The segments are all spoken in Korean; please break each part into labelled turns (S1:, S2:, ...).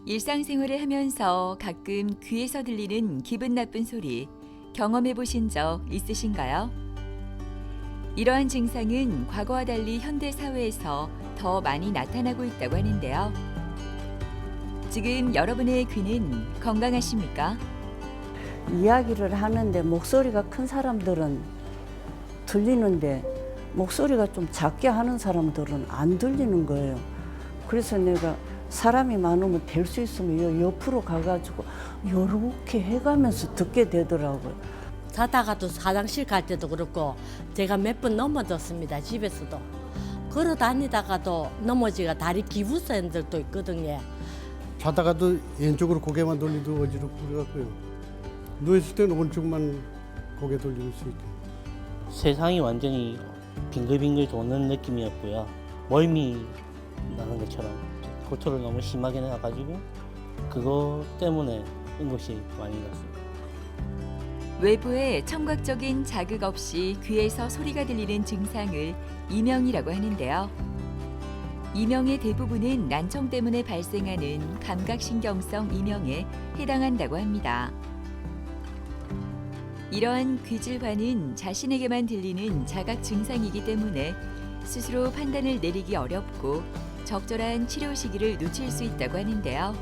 S1: 일상생활을 하면서 가끔 귀에서 들리는 기분 나쁜 소리 경험해 보신 적 있으신가요? 이러한 증상은 과거와 달리 현대 사회에서 더 많이 나타나고 있다고 하는데요. 지금 여러분의 귀는 건강하십니까?
S2: 이야기를 하는데 목소리가 큰 사람들은 들리는데 목소리가 좀 작게 하는 사람들은 안 들리는 거예요. 그래서 내가 사람이 많으면 될 수 있으면 옆으로 가가지고 요렇게 해가면서 듣게 되더라고요.
S3: 자다가도 화장실 갈 때도 그렇고 제가 몇 번 넘어졌습니다. 집에서도. 걸어 다니다가도 넘어지가 다리 기부스인 들도 있거든요.
S4: 자다가도 왼쪽으로 고개만 돌리도 어지럽고 그래갖고요. 누워있을 때는 오른쪽만 고개 돌릴 수 있게.
S5: 세상이 완전히 빙글빙글 도는 느낌이었고요. 멀미 나는 것처럼 고초를 너무 심하게 나가지고 그거 때문에 응급실 많이 갔습니다.
S1: 외부의 청각적인 자극 없이 귀에서 소리가 들리는 증상을 이명이라고 하는데요. 이명의 대부분은 난청 때문에 발생하는 감각신경성 이명에 해당한다고 합니다. 이러한 귀질환은 자신에게만 들리는 자각 증상이기 때문에 스스로 판단을 내리기 어렵고 적절한 치료 시기를 놓칠 수 있다고 하는데요.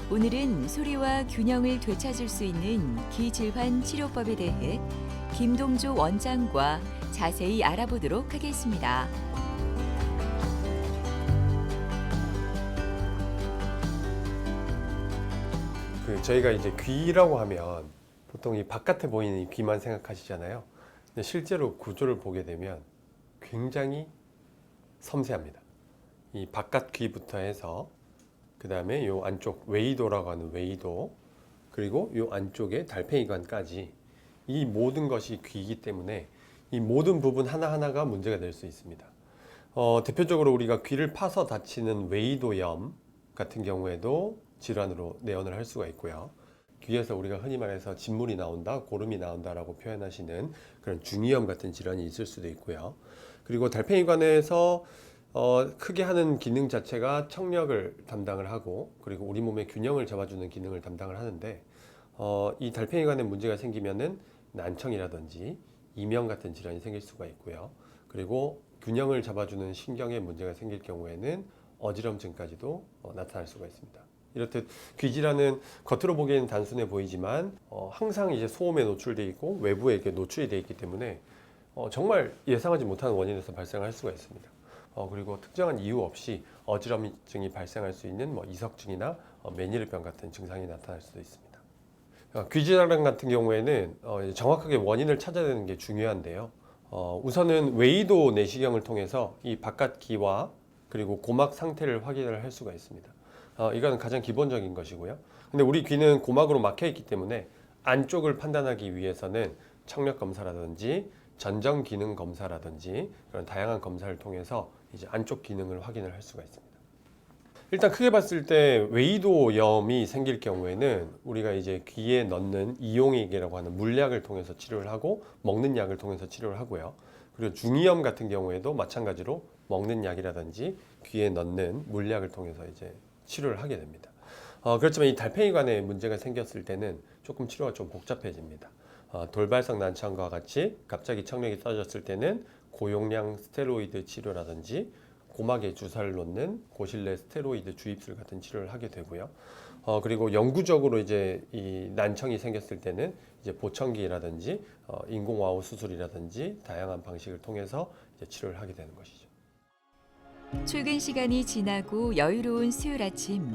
S1: 오늘은 소리와 균형을 되찾을 수 있는 귀질환 치료법에 대해 김동조 원장과 자세히 알아보도록 하겠습니다.
S6: 저희가 이제 귀라고 하면 보통 이 바깥에 보이는 이 귀만 생각하시잖아요. 근데 실제로 구조를 보게 되면 굉장히 섬세합니다. 이 바깥 귀부터 해서 그 다음에 요 안쪽 웨이도라고 하는 웨이도, 그리고 요 안쪽에 달팽이관까지 이 모든 것이 귀이기 때문에 이 모든 부분 하나하나가 문제가 될 수 있습니다. 대표적으로 우리가 귀를 파서 다치는 웨이도염 같은 경우에도 질환으로 내원을 할 수가 있고요. 귀에서 우리가 흔히 말해서 진물이 나온다, 고름이 나온다라고 표현하시는 그런 중이염 같은 질환이 있을 수도 있고요. 그리고 달팽이관에서 크게 하는 기능 자체가 청력을 담당을 하고, 그리고 우리 몸의 균형을 잡아주는 기능을 담당을 하는데, 이 달팽이관에 문제가 생기면은 난청이라든지 이명 같은 질환이 생길 수가 있고요. 그리고 균형을 잡아주는 신경에 문제가 생길 경우에는 어지럼증까지도 나타날 수가 있습니다. 이렇듯 귀질환은 겉으로 보기에는 단순해 보이지만 항상 이제 소음에 노출되어 있고 외부에 이렇게 노출이 되어 있기 때문에 정말 예상하지 못하는 원인에서 발생할 수가 있습니다. 그리고 특정한 이유 없이 어지럼증이 발생할 수 있는 이석증이나 메니르병 같은 증상이 나타날 수도 있습니다. 귀질환 같은 경우에는 정확하게 원인을 찾아야 되는 게 중요한데요. 우선은 웨이도 내시경을 통해서 이 바깥 귀와 그리고 고막 상태를 확인을 할 수가 있습니다. 이건 가장 기본적인 것이고요. 근데 우리 귀는 고막으로 막혀 있기 때문에 안쪽을 판단하기 위해서는 청력 검사라든지 전정 기능 검사라든지 그런 다양한 검사를 통해서 이제 안쪽 기능을 확인을 할 수가 있습니다. 일단 크게 봤을 때 웨이도염이 생길 경우에는 우리가 이제 귀에 넣는 이용액이라고 하는 물약을 통해서 치료를 하고, 먹는 약을 통해서 치료를 하고요. 그리고 중이염 같은 경우에도 마찬가지로 먹는 약이라든지 귀에 넣는 물약을 통해서 이제 치료를 하게 됩니다. 그렇지만 이 달팽이관에 문제가 생겼을 때는 조금 치료가 좀 복잡해집니다. 돌발성 난청과 같이 갑자기 청력이 떨어졌을 때는 고용량 스테로이드 치료라든지 고막에 주사를 놓는 고실내 스테로이드 주입술 같은 치료를 하게 되고요. 그리고 영구적으로 이제 이 난청이 생겼을 때는 이제 보청기라든지 인공와우 수술이라든지 다양한 방식을 통해서 이제 치료를 하게 되는 것이죠.
S1: 출근 시간이 지나고 여유로운 수요일 아침,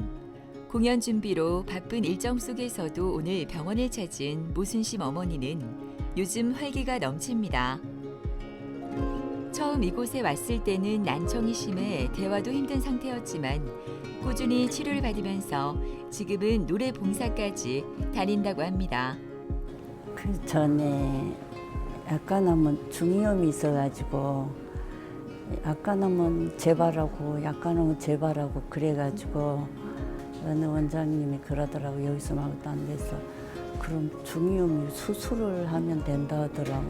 S1: 공연 준비로 바쁜 일정 속에서도 오늘 병원을 찾은 모순심 어머니는 요즘 활기가 넘칩니다. 처음 이곳에 왔을 때는 난청이 심해 대화도 힘든 상태였지만 꾸준히 치료를 받으면서 지금은 노래 봉사까지 다닌다고 합니다.
S2: 그 전에 약간 중이염이 있어가지고 약간 하면 재발하고 약간 하면 재발하고 그래가지고 어느 원장님이 그러더라고. 여기서 말도 안 돼서 그럼 중이염이 수술을 하면 된다 하더라고.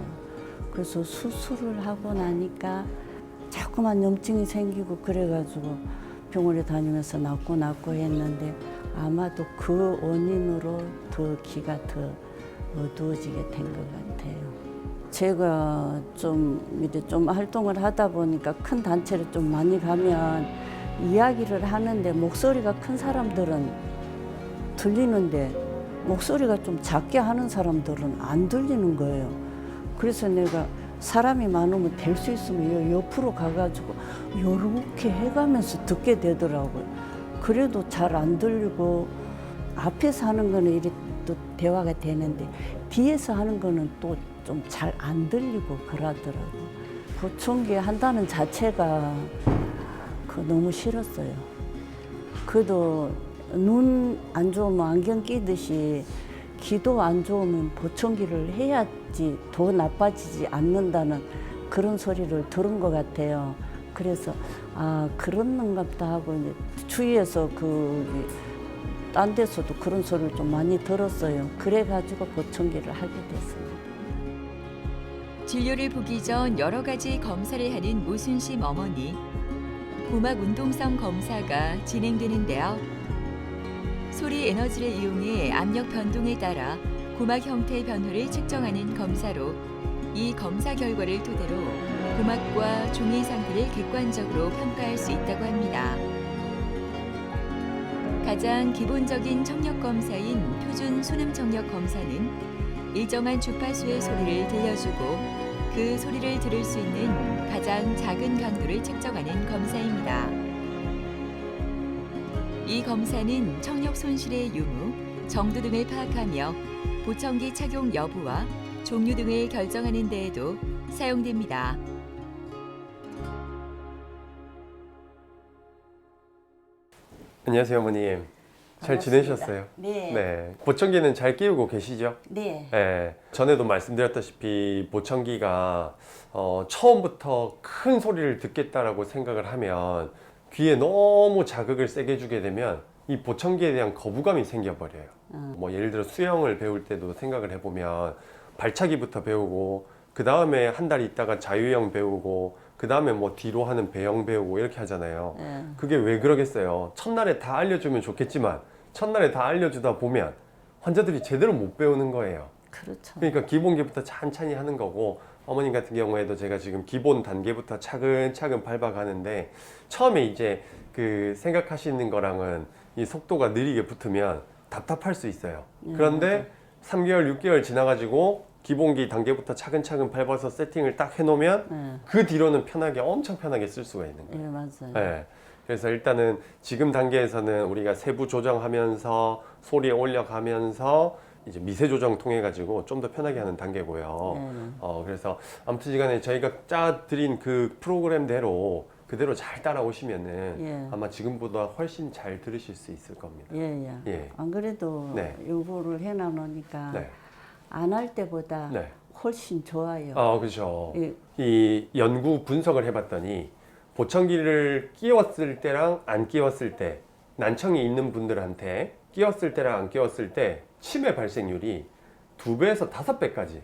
S2: 그래서 수술을 하고 나니까 자꾸만 염증이 생기고 그래가지고 병원에 다니면서 낫고 했는데 아마도 그 원인으로 더 기가 더 어두워지게 된 것 같아요. 제가 좀 활동을 하다 보니까 큰 단체를 좀 많이 가면 이야기를 하는데 목소리가 큰 사람들은 들리는데 목소리가 좀 작게 하는 사람들은 안 들리는 거예요. 그래서 내가 사람이 많으면 될 수 있으면 옆으로 가가지고 요렇게 해가면서 듣게 되더라고요. 그래도 잘 안 들리고 앞에서 하는 거는 이렇게 또 대화가 되는데 뒤에서 하는 거는 또 좀 잘 안 들리고 그러더라고요. 보청기 한다는 자체가 너무 싫었어요. 그래도 눈 안 좋으면 안경 끼듯이 귀도 안 좋으면 보청기를 해야지 더 나빠지지 않는다는 그런 소리를 들은 것 같아요. 그래서 그런 건가 보다 하고 이제 주위에서 딴 데서도 그런 소리를 좀 많이 들었어요. 그래가지고 보청기를 하게 됐어요.
S1: 진료를 보기 전 여러 가지 검사를 하는 모순심 어머니. 고막 운동성 검사가 진행되는데요. 소리 에너지를 이용해 압력 변동에 따라 고막 형태 변화를 측정하는 검사로 이 검사 결과를 토대로 고막과 종의 상태를 객관적으로 평가할 수 있다고 합니다. 가장 기본적인 청력 검사인 표준 수능 청력 검사는 일정한 주파수의 소리를 들려주고 그 소리를 들을 수 있는 가장 작은 강도를 측정하는 검사입니다. 이 검사는 청력 손실의 유무, 정도 등을 파악하며 보청기 착용 여부와 종류 등을 결정하는 데에도 사용됩니다.
S6: 안녕하세요, 어머님. 잘 지내셨어요?
S2: 네.
S6: 네. 보청기는 잘 끼우고 계시죠?
S2: 네.
S6: 네. 전에도 말씀드렸다시피 보청기가 처음부터 큰 소리를 듣겠다라고 생각을 하면 귀에 너무 자극을 세게 주게 되면 이 보청기에 대한 거부감이 생겨버려요. 뭐 예를 들어 수영을 배울 때도 생각을 해보면 발차기부터 배우고 그 다음에 한 달 있다가 자유형 배우고 그 다음에 뭐 뒤로 하는 배영 배우고 이렇게 하잖아요.
S2: 네.
S6: 그게 왜 그러겠어요? 첫날에 다 알려주면 좋겠지만 첫날에 다 알려주다 보면 환자들이 제대로 못 배우는 거예요.
S2: 그렇죠.
S6: 그러니까 기본기부터 찬찬히 하는 거고, 어머님 같은 경우에도 제가 지금 기본 단계부터 차근차근 밟아가는데 처음에 이제 그 생각하시는 거랑은 이 속도가 느리게 붙으면 답답할 수 있어요. 그런데 3개월, 6개월 지나가지고 기본기 단계부터 차근차근 밟아서 세팅을 딱 해놓으면 그 뒤로는 편하게, 엄청 편하게 쓸 수가 있는 거예요.
S2: 네, 맞아요.
S6: 네. 그래서 일단은 지금 단계에서는 우리가 세부 조정하면서 소리 올려가면서 이제 미세 조정 통해 가지고 좀 더 편하게 하는 단계고요. 그래서 아무튼 시간에 저희가 짜드린 그 프로그램대로 그대로 잘 따라오시면은 아마 지금보다 훨씬 잘 들으실 수 있을 겁니다. 예.
S2: 안 그래도
S6: 네.
S2: 요거를 해놔놓으니까
S6: 네.
S2: 안 할 때보다
S6: 네.
S2: 훨씬 좋아요.
S6: 그렇죠.
S2: 예.
S6: 이 연구 분석을 해봤더니 보청기를 끼웠을 때랑 안 끼웠을 때, 난청이 있는 분들한테 끼웠을 때랑 안 끼웠을 때 치매 발생률이 2배에서 5배까지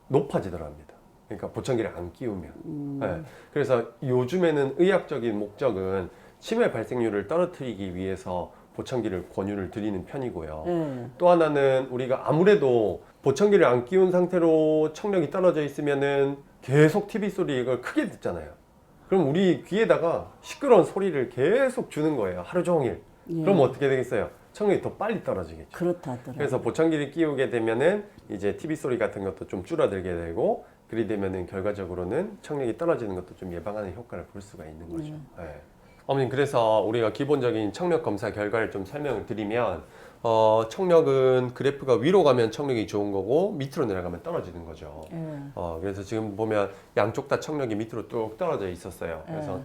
S6: 높아지더랍니다. 그러니까 보청기를 안 끼우면. 네. 그래서 요즘에는 의학적인 목적은 치매 발생률을 떨어뜨리기 위해서 보청기를 권유를 드리는 편이고요. 또 하나는 우리가 아무래도 보청기를 안 끼운 상태로 청력이 떨어져 있으면은 계속 TV 소리 이걸 크게 듣잖아요. 그럼 우리 귀에다가 시끄러운 소리를 계속 주는 거예요. 하루 종일. 그럼 어떻게 되겠어요? 청력이 더 빨리 떨어지겠죠.
S2: 그렇다더라고요.
S6: 그래서 보청기를 끼우게 되면은 이제 TV 소리 같은 것도 좀 줄어들게 되고, 그리 되면은 결과적으로는 청력이 떨어지는 것도 좀 예방하는 효과를 볼 수가 있는 거죠. 네. 어머님, 그래서 우리가 기본적인 청력 검사 결과를 좀 설명을 드리면, 청력은 그래프가 위로 가면 청력이 좋은 거고 밑으로 내려가면 떨어지는 거죠. 그래서 지금 보면 양쪽 다 청력이 밑으로 뚝 떨어져 있었어요. 그래서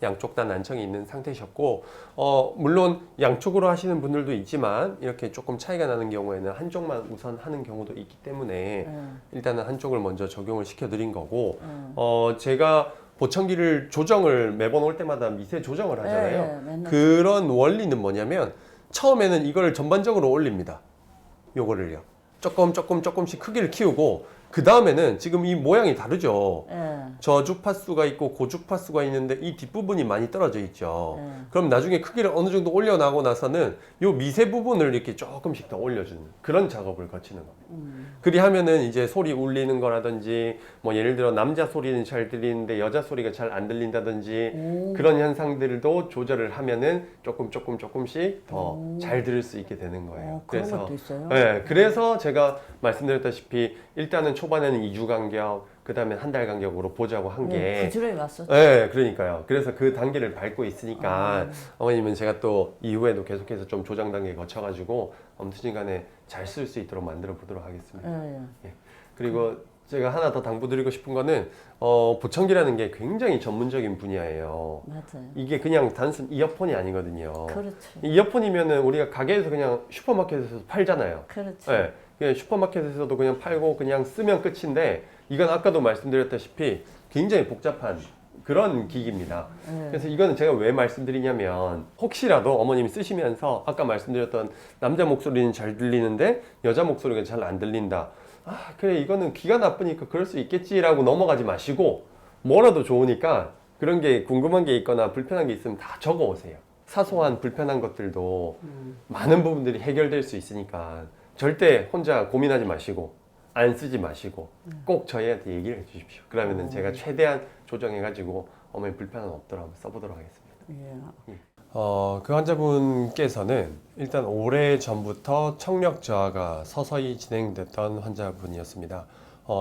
S6: 양쪽 다 난청이 있는 상태셨고, 물론 양쪽으로 하시는 분들도 있지만 이렇게 조금 차이가 나는 경우에는 한쪽만 우선 하는 경우도 있기 때문에 일단은 한쪽을 먼저 적용을 시켜드린 거고, 제가 보청기를 조정을 매번 올 때마다 미세 조정을 하잖아요. 그런 원리는 뭐냐면 처음에는 이걸 전반적으로 올립니다. 요거를요. 조금씩 크기를 키우고 그 다음에는 지금 이 모양이 다르죠.
S2: 예.
S6: 저주파수가 있고 고주파수가 있는데 이 뒷부분이 많이 떨어져 있죠.
S2: 네.
S6: 그럼 나중에 크기를 어느 정도 올려나고 나서는 이 미세 부분을 이렇게 조금씩 더 올려주는 그런 작업을 거치는 겁니다. 그리하면은 이제 소리 울리는 거라든지 뭐 예를 들어 남자 소리는 잘 들리는데 여자 소리가 잘 안 들린다든지 그런 현상들도 조절을 하면은 조금씩 더 잘 들을 수 있게 되는 거예요.
S2: 그런 것도 있어요.
S6: 네, 그래서 제가 말씀드렸다시피 일단은 초반에는 2주 간격, 그 다음에 한 달 간격으로 보자고 한 게.
S2: 부지런히 왔었죠.
S6: 네, 그러니까요. 그래서 그 단계를 밟고 있으니까 어머님은 제가 또 이후에도 계속해서 좀 조정 단계 거쳐가지고 아무튼 간에 잘 쓸 수 있도록 만들어 보도록 하겠습니다. 예. 그리고 제가 하나 더 당부드리고 싶은 거는 보청기라는 게 굉장히 전문적인 분야예요.
S2: 맞아요.
S6: 이게 그냥 단순 이어폰이 아니거든요.
S2: 그렇죠.
S6: 이어폰이면은 우리가 가게에서 그냥 슈퍼마켓에서 팔잖아요.
S2: 그렇죠.
S6: 네, 그냥 슈퍼마켓에서도 그냥 팔고 그냥 쓰면 끝인데 이건 아까도 말씀드렸다시피 굉장히 복잡한 그런 기기입니다. 그래서 이거는 제가 왜 말씀드리냐면 혹시라도 어머님이 쓰시면서 아까 말씀드렸던 남자 목소리는 잘 들리는데 여자 목소리가 잘 안 들린다. 아, 그래 이거는 귀가 나쁘니까 그럴 수 있겠지라고 넘어가지 마시고 뭐라도 좋으니까 그런 게 궁금한 게 있거나 불편한 게 있으면 다 적어 오세요. 사소한 불편한 것들도 많은 부분들이 해결될 수 있으니까 절대 혼자 고민하지 마시고 안 쓰지 마시고 꼭 저희한테 얘기를 해 주십시오. 그러면은 제가 최대한 조정해 가지고 어머니 불편함 없도록 한번 써보도록 하겠습니다.
S2: 예.
S6: 그 환자분께서는 일단 오래 전부터 청력 저하가 서서히 진행됐던 환자분이었습니다.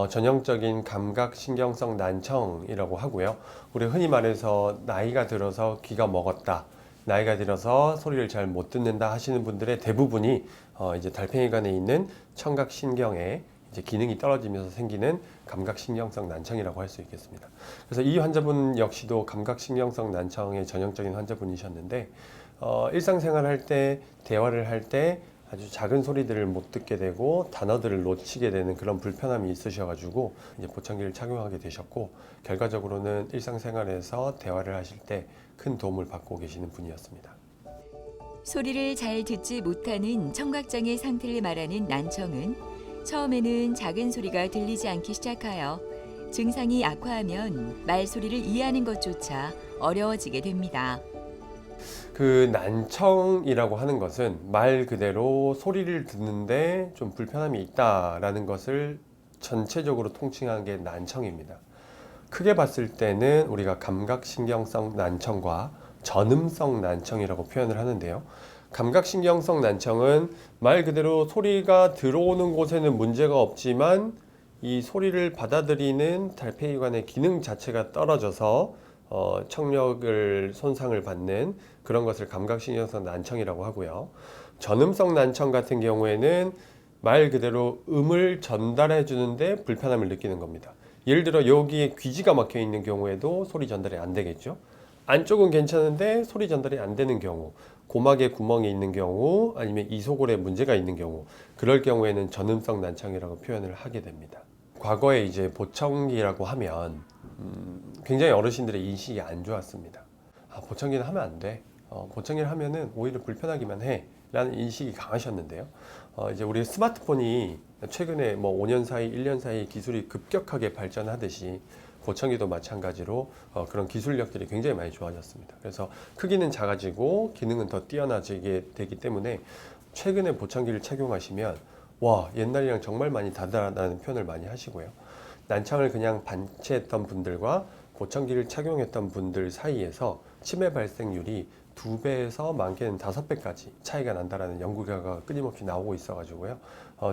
S6: 전형적인 감각신경성 난청이라고 하고요. 우리 흔히 말해서 나이가 들어서 귀가 먹었다, 나이가 들어서 소리를 잘 못 듣는다 하시는 분들의 대부분이 이제 달팽이관에 있는 청각신경에 이제 기능이 떨어지면서 생기는 감각신경성 난청이라고 할 수 있겠습니다. 그래서 이 환자분 역시도 감각신경성 난청의 전형적인 환자분이셨는데 일상생활 할 때, 대화를 할 때 아주 작은 소리들을 못 듣게 되고 단어들을 놓치게 되는 그런 불편함이 있으셔가지고 이제 보청기를 착용하게 되셨고 결과적으로는 일상생활에서 대화를 하실 때 큰 도움을 받고 계시는 분이었습니다.
S1: 소리를 잘 듣지 못하는 청각장애 상태를 말하는 난청은 처음에는 작은 소리가 들리지 않기 시작하여 증상이 악화하면 말소리를 이해하는 것조차 어려워지게 됩니다.
S6: 그 난청이라고 하는 것은 말 그대로 소리를 듣는데 좀 불편함이 있다라는 것을 전체적으로 통칭한 게 난청입니다. 크게 봤을 때는 우리가 감각신경성 난청과 전음성 난청이라고 표현을 하는데요. 감각신경성 난청은 말 그대로 소리가 들어오는 곳에는 문제가 없지만 이 소리를 받아들이는 달팽이관의 기능 자체가 떨어져서 청력을 손상을 받는 그런 것을 감각신경성 난청이라고 하고요. 전음성 난청 같은 경우에는 말 그대로 음을 전달해 주는데 불편함을 느끼는 겁니다. 예를 들어 여기에 귀지가 막혀 있는 경우에도 소리 전달이 안 되겠죠. 안쪽은 괜찮은데 소리 전달이 안 되는 경우, 고막에 구멍이 있는 경우, 아니면 이소골에 문제가 있는 경우, 그럴 경우에는 전음성 난청이라고 표현을 하게 됩니다. 과거에 이제 보청기라고 하면 굉장히 어르신들의 인식이 안 좋았습니다. 보청기는 하면 안 돼. 보청기를 하면은 오히려 불편하기만 해. 라는 인식이 강하셨는데요. 이제 우리 스마트폰이 최근에 뭐 5년 사이, 1년 사이 기술이 급격하게 발전하듯이 보청기도 마찬가지로 그런 기술력들이 굉장히 많이 좋아졌습니다. 그래서 크기는 작아지고 기능은 더 뛰어나지게 되기 때문에 최근에 보청기를 착용하시면 와, 옛날이랑 정말 많이 다르다는 표현을 많이 하시고요. 난청을 그냥 반체했던 분들과 보청기를 착용했던 분들 사이에서 치매 발생률이 2배에서 많게는 5배까지 차이가 난다라는 연구 결과가 끊임없이 나오고 있어가지고요.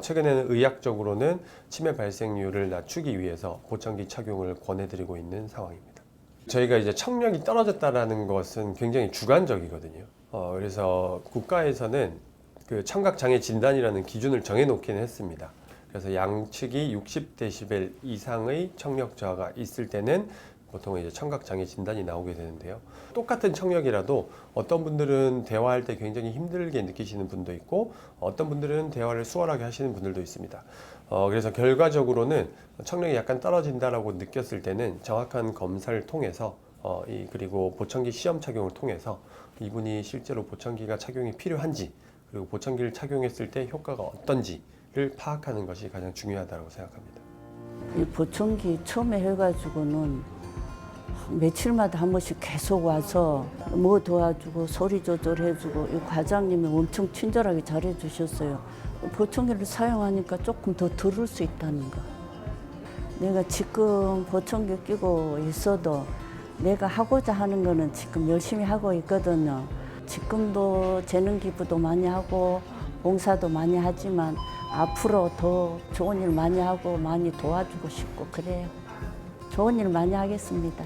S6: 최근에는 의학적으로는 치매 발생률을 낮추기 위해서 보청기 착용을 권해드리고 있는 상황입니다. 저희가 이제 청력이 떨어졌다라는 것은 굉장히 주관적이거든요. 그래서 국가에서는 그 청각장애 진단이라는 기준을 정해놓기는 했습니다. 그래서 양측이 60dB 이상의 청력 저하가 있을 때는 보통 이제 청각장애 진단이 나오게 되는데요. 똑같은 청력이라도 어떤 분들은 대화할 때 굉장히 힘들게 느끼시는 분도 있고 어떤 분들은 대화를 수월하게 하시는 분들도 있습니다. 그래서 결과적으로는 청력이 약간 떨어진다라고 느꼈을 때는 정확한 검사를 통해서 그리고 보청기 시험 착용을 통해서 이분이 실제로 보청기가 착용이 필요한지 그리고 보청기를 착용했을 때 효과가 어떤지를 파악하는 것이 가장 중요하다고 생각합니다.
S2: 이 보청기 처음에 해가지고는 며칠마다 한 번씩 계속 와서 뭐 도와주고 소리 조절해주고 이 과장님이 엄청 친절하게 잘해주셨어요. 보청기를 사용하니까 조금 더 들을 수 있다는 거. 내가 지금 보청기 끼고 있어도 내가 하고자 하는 거는 지금 열심히 하고 있거든요. 지금도 재능 기부도 많이 하고 봉사도 많이 하지만 앞으로 더 좋은 일 많이 하고 많이 도와주고 싶고 그래요. 좋은 일 많이 하겠습니다.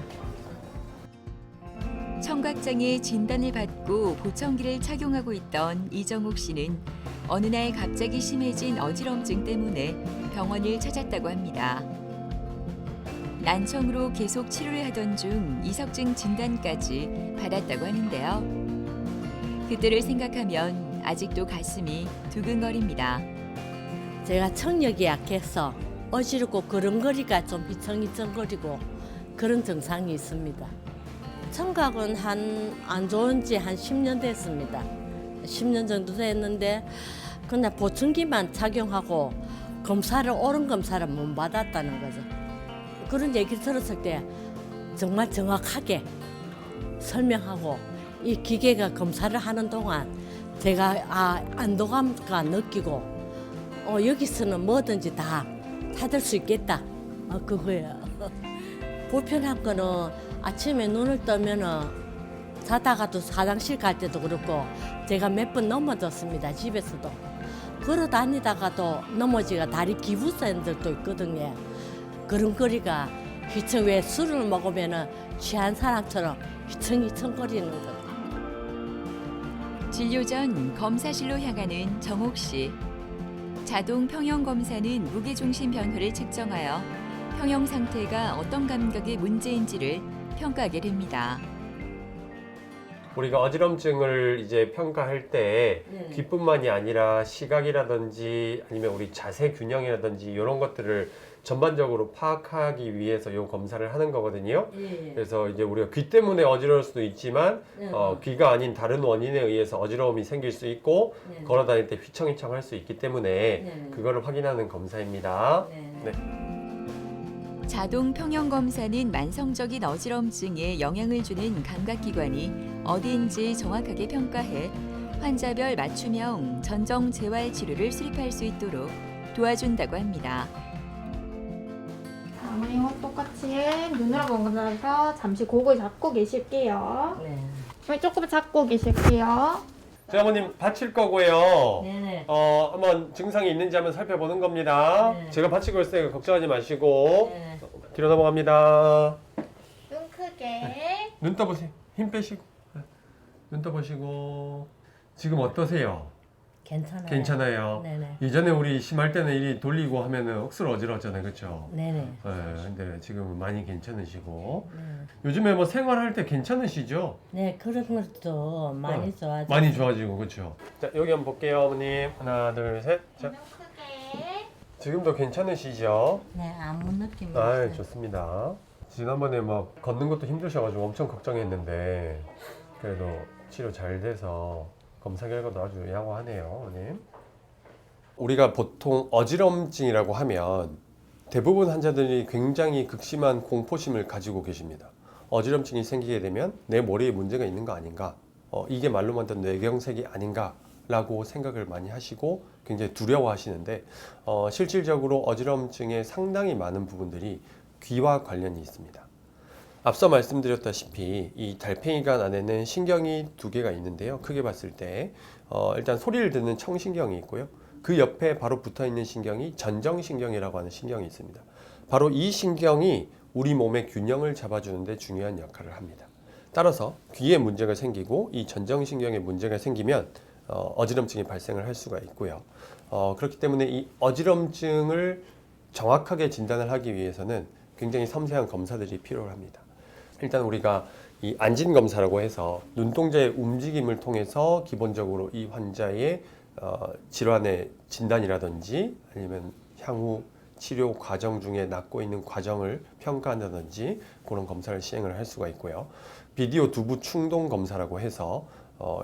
S1: 청각장애 진단을 받고 보청기를 착용하고 있던 이정욱 씨는 어느 날 갑자기 심해진 어지럼증 때문에 병원을 찾았다고 합니다. 난청으로 계속 치료를 하던 중 이석증 진단까지 받았다고 하는데요. 그때를 생각하면 아직도 가슴이 두근거립니다.
S3: 제가 청력이 약해서 어지럽고 걸음걸이가 좀 휘청휘청거리고 그런 증상이 있습니다. 청각은 안 좋은 지 한 10년 됐습니다. 10년 정도 됐는데 그냥 보청기만 착용하고 옳은 검사를 못 받았다는 거죠. 그런 얘기를 들었을 때 정말 정확하게 설명하고 이 기계가 검사를 하는 동안 제가 안도감과 느끼고 여기서는 뭐든지 다 찾을 수 있겠다. 그거예요. 불편한 거는 아침에 눈을 뜨면은 자다가도 화장실 갈 때도 그렇고 제가 몇 번 넘어졌습니다. 집에서도. 걸어 다니다가도 넘어지가 다리 기부스인 들도 있거든요. 걸음걸이가 왜 술을 먹으면은 취한 사람처럼 휘청휘청거리는 거예요.
S1: 진료 전 검사실로 향하는 정옥 씨. 자동 평형 검사는 무게중심 변화를 측정하여 평형 상태가 어떤 감각의 문제인지를 평가하게 됩니다.
S6: 우리가 어지럼증을 이제 평가할 때 귀뿐만이 아니라 시각이라든지 아니면 우리 자세 균형이라든지 이런 것들을 전반적으로 파악하기 위해서 이 검사를 하는 거거든요. 그래서 이제 우리가 귀 때문에 어지러울 수도 있지만 귀가 아닌 다른 원인에 의해서 어지러움이 생길 수 있고 걸어 다닐 때 휘청휘청 할 수 있기 때문에 그거를 확인하는 검사입니다. 네.
S1: 자동 평형 검사는 만성적인 어지럼증에 영향을 주는 감각기관이 어디인지 정확하게 평가해 환자별 맞춤형 전정 재활 치료를 수립할 수 있도록 도와준다고 합니다.
S7: 어머니 똑같이 눈으로 보는 거라서 잠시 고글 잡고 계실게요.
S3: 네.
S7: 어머니 조금 잡고 계실게요.
S6: 자, 어머님 받칠 거고요.
S3: 네네.
S6: 한번 증상이 있는지 한번 살펴보는 겁니다.
S3: 네.
S6: 제가 받치고 있으니까 걱정하지 마시고
S3: 네.
S6: 뒤로 넘어갑니다.
S7: 눈 크게.
S6: 눈 떠보세요. 힘 빼시고. 눈 떠보시고. 지금 어떠세요?
S3: 괜찮아요.
S6: 괜찮아요.
S3: 네네.
S6: 이전에 우리 심할 때는 이리 돌리고 하면은 억수로 어지러웠잖아요. 그렇죠?
S3: 네네.
S6: 네, 근데 지금은 많이 괜찮으시고.
S3: 네.
S6: 요즘에 뭐 생활할 때 괜찮으시죠?
S3: 네, 그런 것도 많이 좋아지고.
S6: 많이 좋아지고, 그렇죠? 자, 여기 한번 볼게요, 어머님. 하나, 둘, 셋. 자,
S7: 눈 크게.
S6: 지금도 괜찮으시죠?
S3: 네, 아무 느낌이
S6: 아,
S3: 없어요.
S6: 좋습니다. 지난번에 막 걷는 것도 힘드셔가지고 엄청 걱정했는데 그래도 치료 잘 돼서 검사 결과도 아주 양호하네요, 어머님. 우리가 보통 어지럼증이라고 하면 대부분 환자들이 굉장히 극심한 공포심을 가지고 계십니다. 어지럼증이 생기게 되면 내 머리에 문제가 있는 거 아닌가? 이게 말로만 듣는 뇌경색이 아닌가? 라고 생각을 많이 하시고 굉장히 두려워하시는데 실질적으로 어지럼증의 상당히 많은 부분들이 귀와 관련이 있습니다. 앞서 말씀드렸다시피 이 달팽이관 안에는 신경이 두 개가 있는데요. 크게 봤을 때 일단 소리를 듣는 청신경이 있고요. 그 옆에 바로 붙어 있는 신경이 전정신경이라고 하는 신경이 있습니다. 바로 이 신경이 우리 몸의 균형을 잡아주는 데 중요한 역할을 합니다. 따라서 귀에 문제가 생기고 이 전정신경에 문제가 생기면 어지럼증이 발생을 할 수가 있고요. 그렇기 때문에 이 어지럼증을 정확하게 진단을 하기 위해서는 굉장히 섬세한 검사들이 필요합니다. 일단 우리가 이 안진검사라고 해서 눈동자의 움직임을 통해서 기본적으로 이 환자의 질환의 진단이라든지 아니면 향후 치료 과정 중에 낫고 있는 과정을 평가한다든지 그런 검사를 시행을 할 수가 있고요. 비디오 두부 충동 검사라고 해서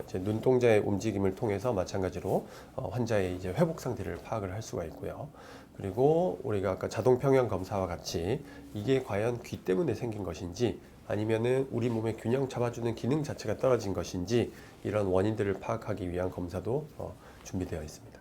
S6: 이제 눈동자의 움직임을 통해서 마찬가지로 환자의 이제 회복 상태를 파악을 할 수가 있고요. 그리고 우리가 아까 자동 평형 검사와 같이 이게 과연 귀 때문에 생긴 것인지 아니면은 우리 몸의 균형 잡아주는 기능 자체가 떨어진 것인지 이런 원인들을 파악하기 위한 검사도 준비되어 있습니다.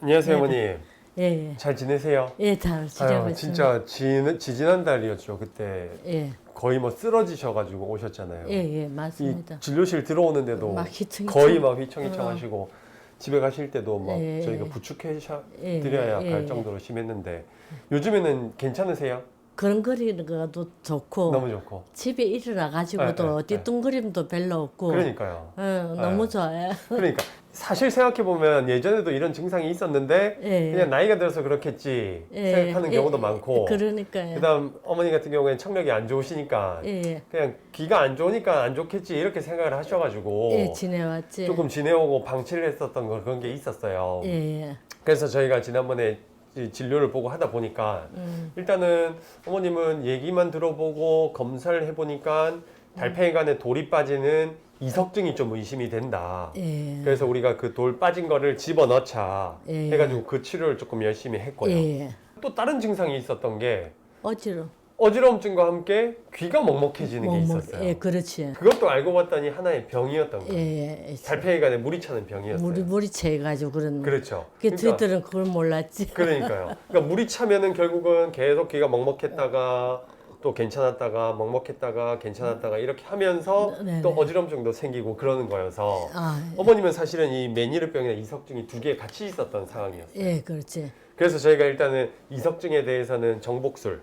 S6: 안녕하세요, 어머님.
S3: 예,
S6: 잘 지내세요?
S3: 예, 잘 지내고 있습니다.
S6: 진짜 지지난달이었죠. 그때
S3: 예,
S6: 거의 뭐 쓰러지셔가지고 오셨잖아요.
S3: 예,
S6: 이
S3: 맞습니다.
S6: 진료실 들어오는데도
S3: 막 휘청휘청.
S6: 거의 막 휘청휘청하시고 집에 가실 때도 막
S3: 예,
S6: 저희가
S3: 예.
S6: 부축해
S3: 예,
S6: 드려야
S3: 예,
S6: 갈
S3: 예.
S6: 정도로 심했는데 요즘에는 괜찮으세요?
S3: 걸음거리는 것도 좋고
S6: 너무 좋고.
S3: 집에 일어나 가지고도
S6: 네, 네.
S3: 뒤뚱거림도 별로 없고
S6: 그러니까요.
S3: 너무 좋아요.
S6: 그러니까 사실 생각해 보면 예전에도 이런 증상이 있었는데
S3: 예.
S6: 그냥 나이가 들어서 그렇겠지
S3: 예,
S6: 생각하는
S3: 예,
S6: 경우도 많고.
S3: 그러니까요.
S6: 그다음 어머니 같은 경우에는 청력이 안 좋으시니까
S3: 예,
S6: 그냥 귀가 안 좋으니까 안 좋겠지 이렇게 생각을 하셔가지고
S3: 예, 지내왔지.
S6: 조금 지내오고 방치를 했었던 그런 게 있었어요.
S3: 예,
S6: 그래서 저희가 지난번에 이 진료를 보고 하다 보니까 일단은 어머님은 얘기만 들어보고 검사를 해보니까 달팽이관에 돌이 빠지는 이석증이 좀 의심이 된다.
S3: 예,
S6: 그래서 우리가 그 돌 빠진 거를 집어넣자
S3: 예.
S6: 해가지고 그 치료를 조금 열심히 했고요.
S3: 예,
S6: 또 다른 증상이 있었던 게
S3: 어지러.
S6: 어지러움증과 함께 귀가 먹먹해지는 게 있었어요.
S3: 예, 그렇지.
S6: 그것도 알고 봤더니 하나의 병이었던 거예요.
S3: 예, 예.
S6: 달팽이관에 물이 차는 병이었어요.
S3: 물이 채가지고 그런.
S6: 그렇죠.
S3: 그 저희들은 그걸 몰랐지.
S6: 그러니까요. 그러니까 물이 차면은 결국은 계속 귀가 먹먹했다가 또 괜찮았다가 먹먹했다가 괜찮았다가 이렇게 하면서
S3: 네네.
S6: 또 어지럼증도 생기고 그러는 거여서
S3: 아,
S6: 어머님은 사실은 이 메니르병이나 이석증이 두 개 같이 있었던 상황이었어요.
S3: 예, 그렇지.
S6: 그래서 저희가 일단은 이석증에 대해서는 정복술,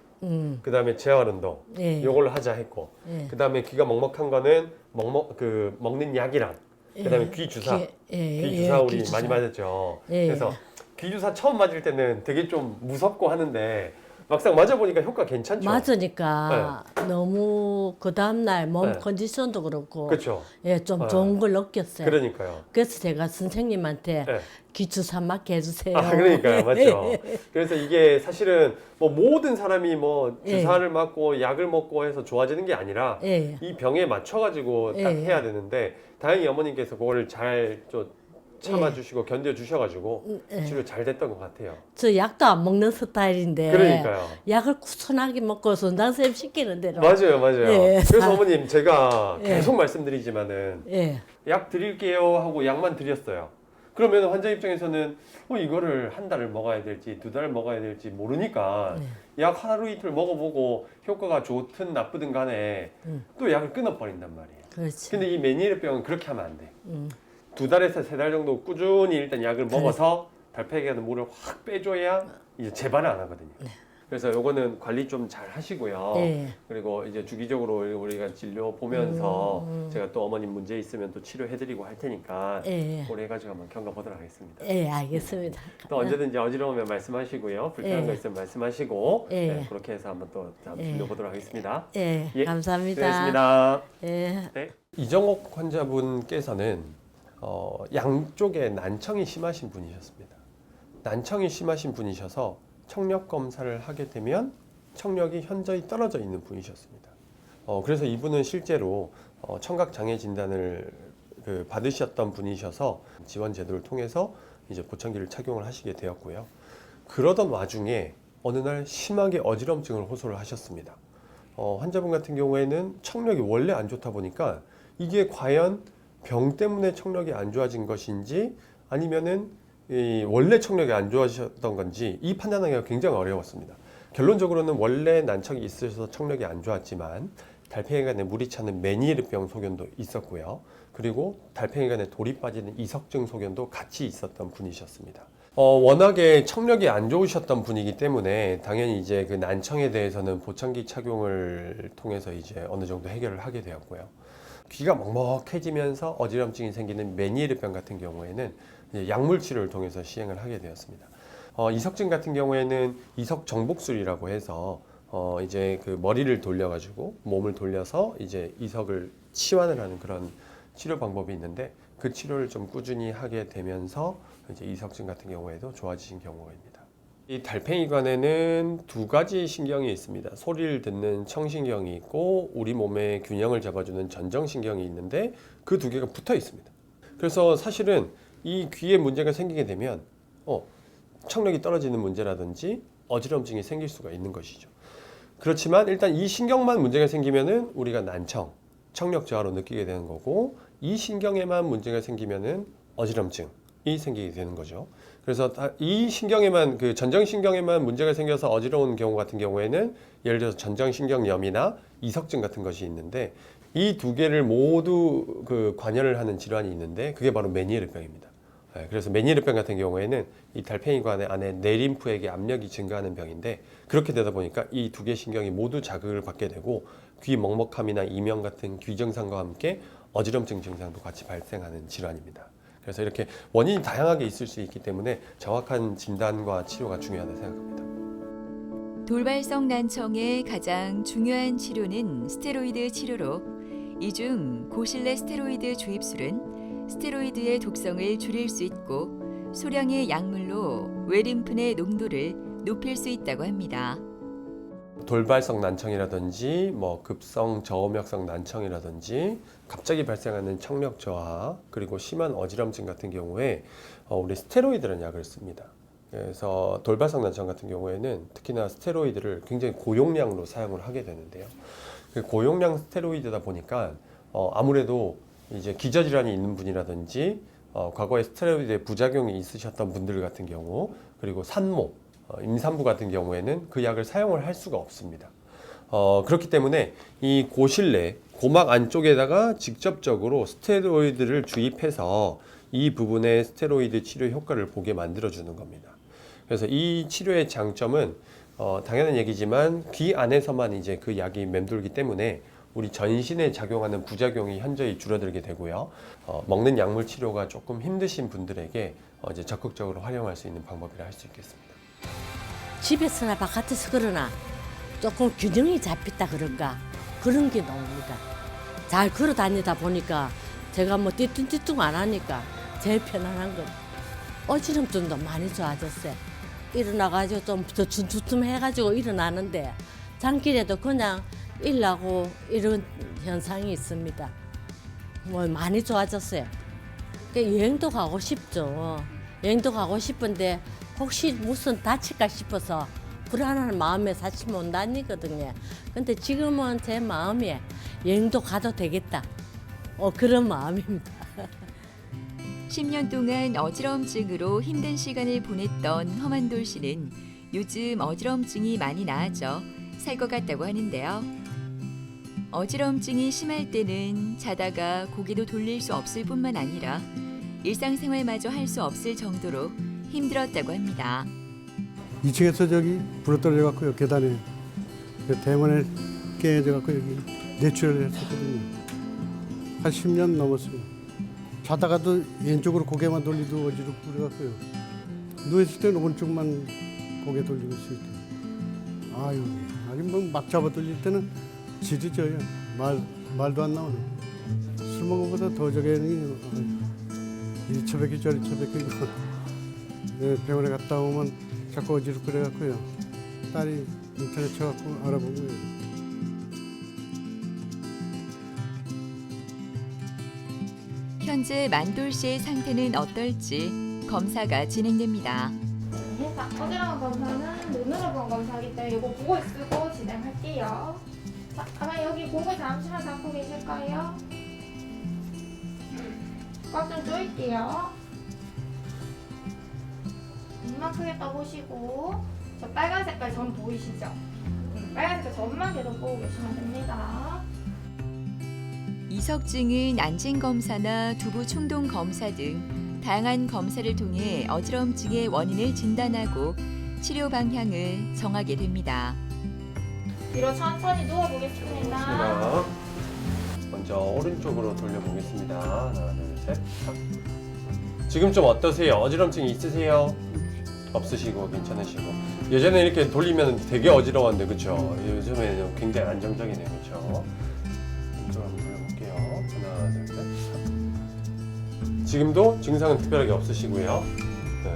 S6: 그 다음에 재활운동
S3: 예.
S6: 요걸로 하자 했고
S3: 예.
S6: 그 다음에 귀가 먹먹한 거는 먹는 약이랑 그 다음에
S3: 예.
S6: 귀 주사
S3: 예,
S6: 귀
S3: 예,
S6: 주사 우리
S3: 귀 주사.
S6: 많이 맞았죠.
S3: 예.
S6: 그래서 귀 주사 처음 맞을 때는 되게 좀 무섭고 하는데 막상 맞아보니까 효과 괜찮죠.
S3: 맞으니까 너무 그 다음날 몸
S6: 네.
S3: 컨디션도 그렇고
S6: 그렇죠.
S3: 예, 좀 좋은 걸 느꼈어요.
S6: 그러니까요.
S3: 그래서 제가 선생님한테
S6: 네.
S3: 기주사 맞게 해주세요.
S6: 아, 그러니까요. 맞죠. 그래서 이게 사실은 뭐 모든 사람이 뭐
S3: 예.
S6: 주사를 맞고 약을 먹고 해서 좋아지는 게 아니라
S3: 예.
S6: 이 병에 맞춰가지고 딱
S3: 예.
S6: 해야 되는데 다행히 어머님께서 그거를 잘 좀 참아주시고 견뎌주셔가지고
S3: 예.
S6: 치료 잘 됐던 것 같아요.
S3: 저 약도 안 먹는 스타일인데
S6: 그러니까요.
S3: 약을 꾸준하게 먹고 선장쌤 시키는 대로
S6: 맞아요, 맞아요.
S3: 예.
S6: 그래서 어머님 제가
S3: 예.
S6: 계속 말씀드리지만은
S3: 예.
S6: 약 드릴게요 하고 약만 드렸어요. 그러면 환자 입장에서는 이거를 한 달을 먹어야 될지 두 달을 먹어야 될지 모르니까 약 하루 이틀 먹어보고 효과가 좋든 나쁘든 간에 또 약을 끊어버린단 말이에요.
S3: 그렇지.
S6: 근데 이 메니르병은 그렇게 하면 안 돼. 두 달에서 세 달 정도 꾸준히 일단 약을 먹어서 달팽이관의 물을 확 빼줘야 이제 재발을 안 하거든요. 그래서 요거는 관리 좀 잘 하시고요.
S3: 예.
S6: 그리고 이제 주기적으로 우리가 진료 보면서 제가 또 어머님 문제 있으면 또 치료해드리고 할 테니까
S3: 예.
S6: 그걸 해가지고 한번 겪어보도록 하겠습니다.
S3: 예, 알겠습니다.
S6: 또 언제든지 어지러우면 말씀하시고요. 불편한
S3: 예.
S6: 거 있으면 말씀하시고
S3: 예.
S6: 네, 그렇게 해서 한번 또 다음
S3: 예.
S6: 진료 보도록 하겠습니다.
S3: 예,
S6: 예,
S3: 감사합니다.
S6: 수고하셨습니다.
S3: 예.
S6: 네. 이정옥 환자분께서는 양쪽에 난청이 심하신 분이셨습니다. 난청이 심하신 분이셔서 청력 검사를 하게 되면 청력이 현저히 떨어져 있는 분이셨습니다. 그래서 이분은 실제로 청각 장애 진단을 받으셨던 분이셔서 지원 제도를 통해서 이제 보청기를 착용을 하시게 되었고요. 그러던 와중에 어느 날 심하게 어지럼증을 호소를 하셨습니다. 환자분 같은 경우에는 청력이 원래 안 좋다 보니까 이게 과연 병 때문에 청력이 안 좋아진 것인지 아니면은 원래 청력이 안 좋아지셨던 건지 이 판단하기가 굉장히 어려웠습니다. 결론적으로는 원래 난청이 있으셔서 청력이 안 좋았지만 달팽이관에 물이 차는 메니에르병 소견도 있었고요. 그리고 달팽이관에 돌이 빠지는 이석증 소견도 같이 있었던 분이셨습니다. 워낙에 청력이 안 좋으셨던 분이기 때문에 당연히 이제 그 난청에 대해서는 보청기 착용을 통해서 이제 어느 정도 해결을 하게 되었고요. 귀가 먹먹해지면서 어지럼증이 생기는 메니에르병 같은 경우에는 이제 약물 치료를 통해서 시행을 하게 되었습니다. 이석증 같은 경우에는 이석 정복술이라고 해서 이제 그 머리를 돌려가지고 몸을 돌려서 이제 이석을 치환을 하는 그런 치료 방법이 있는데 그 치료를 좀 꾸준히 하게 되면서 이제 이석증 같은 경우에도 좋아지신 경우입니다. 이 달팽이관에는 두 가지 신경이 있습니다. 소리를 듣는 청신경이 있고 우리 몸의 균형을 잡아주는 전정신경이 있는데 그 두 개가 붙어 있습니다. 그래서 사실은 이 귀에 문제가 생기게 되면 청력이 떨어지는 문제라든지 어지럼증이 생길 수가 있는 것이죠. 그렇지만 일단 이 신경만 문제가 생기면은 우리가 난청, 청력 저하로 느끼게 되는 거고, 이 신경에만 문제가 생기면은 어지럼증이 생기게 되는 거죠. 그래서 이 신경에만, 그 전정신경에만 문제가 생겨서 어지러운 경우 같은 경우에는 예를 들어서 전정신경염이나 이석증 같은 것이 있는데, 이 두 개를 모두 그 관여를 하는 질환이 있는데 그게 바로 메니에르병입니다. 그래서 메니에르병 같은 경우에는 이 달팽이관 안에 내림프에게 압력이 증가하는 병인데, 그렇게 되다 보니까 이 두 개 신경이 모두 자극을 받게 되고 귀 먹먹함이나 이명 같은 귀 증상과 함께 어지럼증 증상도 같이 발생하는 질환입니다. 그래서 이렇게 원인이 다양하게 있을 수 있기 때문에 정확한 진단과 치료가 중요하다고 생각합니다.
S1: 돌발성 난청의 가장 중요한 치료는 스테로이드 치료로, 이 중 고실내 스테로이드 주입술은 스테로이드의 독성을 줄일 수 있고 소량의 약물로 외림프 내 농도를 높일 수 있다고 합니다.
S6: 돌발성 난청이라든지 급성 저음역성 난청이라든지 갑자기 발생하는 청력 저하, 그리고 심한 어지럼증 같은 경우에 우리 스테로이드라는 약을 씁니다. 그래서 돌발성 난청 같은 경우에는 특히나 스테로이드를 굉장히 고용량으로 사용을 하게 되는데요. 그 고용량 스테로이드다 보니까 아무래도 이제 기저질환이 있는 분이라든지 과거에 스테로이드의 부작용이 있으셨던 분들 같은 경우, 그리고 산모, 임산부 같은 경우에는 그 약을 사용을 할 수가 없습니다. 그렇기 때문에 이 고실내, 고막 안쪽에다가 직접적으로 스테로이드를 주입해서 이 부분의 스테로이드 치료 효과를 보게 만들어주는 겁니다. 그래서 이 치료의 장점은 당연한 얘기지만 귀 안에서만 이제 그 약이 맴돌기 때문에 우리 전신에 작용하는 부작용이 현저히 줄어들게 되고요. 먹는 약물 치료가 조금 힘드신 분들에게 이제 적극적으로 활용할 수 있는 방법이라 할 수 있겠습니다.
S3: 집에서나 바깥에서 그러나 조금 균형이 잡혔다 그런가 그런 게 나옵니다. 잘 걸어 다니다 보니까 제가 뭐 띠뚱띠뚱 안 하니까 제일 편안한 건 어지럼증도 많이 좋아졌어요. 일어나가지고 좀 두툼해가지고 일어나는데 장길에도 그냥 일나고 이런 현상이 있습니다. 뭐 많이 좋아졌어요. 여행도 가고 싶죠. 여행도 가고 싶은데 혹시 무슨 다칠까 싶어서 불안한 마음에 사실 못 다니거든요. 근데 지금은 제 마음에 여행도 가도 되겠다. 그런 마음입니다.
S1: 10년 동안 어지럼증으로 힘든 시간을 보냈던 허만돌 씨는 요즘 어지럼증이 많이 나아져 살 것 같다고 하는데요. 어지럼증이 심할 때는 자다가 고개도 돌릴 수 없을 뿐만 아니라 일상생활마저 할 수 없을 정도로 힘들었다고 합니다.
S4: 2층에서 저기 불어떨어져 갖고요, 계단에 대문에 깨져 갖고 여기 뇌출혈을 했었거든요. 한 10년 넘었어요. 자다가도 왼쪽으로 고개만 돌리도 어지럽고 그래갖고요. 누워있을 때는 오른쪽만 고개 돌리고 있을 때. 아유, 아니 막 잡아 돌릴 때는 지리져요. 말도 안 나오네. 술 먹은 것보다 더 저게는 이 처백이 저리 처백이. 병원에 갔다 오면 자꾸 어지럽고 그래갖고요. 딸이 인터넷 쳐갖고 알아본 거예요.
S1: 현재 만돌 씨의 상태는 어떨지 검사가 진행됩니다.
S7: 어지러운 검사는 눈으로 본 검사이기 때문에 이거 보고 쓰고 진행할게요. 자, 아마 여기 목을 잠시만 잡고 계실까요? 꽉 좀 조일게요. 눈만 크게 떠보시고 저 빨간 색깔 점 보이시죠? 빨간 색깔 점만 계속 보고 계시면 됩니다.
S1: 이석증은 안진 검사나 두부 충동 검사 등 다양한 검사를 통해 어지럼증의 원인을 진단하고 치료 방향을 정하게 됩니다.
S7: 뒤로 천천히 누워보겠습니다.
S6: 제가 먼저 오른쪽으로 돌려보겠습니다. 하나, 둘, 셋. 지금 좀 어떠세요? 어지럼증이 있으세요? 없으시고 괜찮으시고. 예전에 이렇게 돌리면 되게 어지러웠는데 그렇죠? 요즘에는 굉장히 안정적이네요, 그렇죠? 이쪽으로 한번 돌려볼게요. 하나, 둘, 셋. 지금도 증상은 특별하게 없으시고요.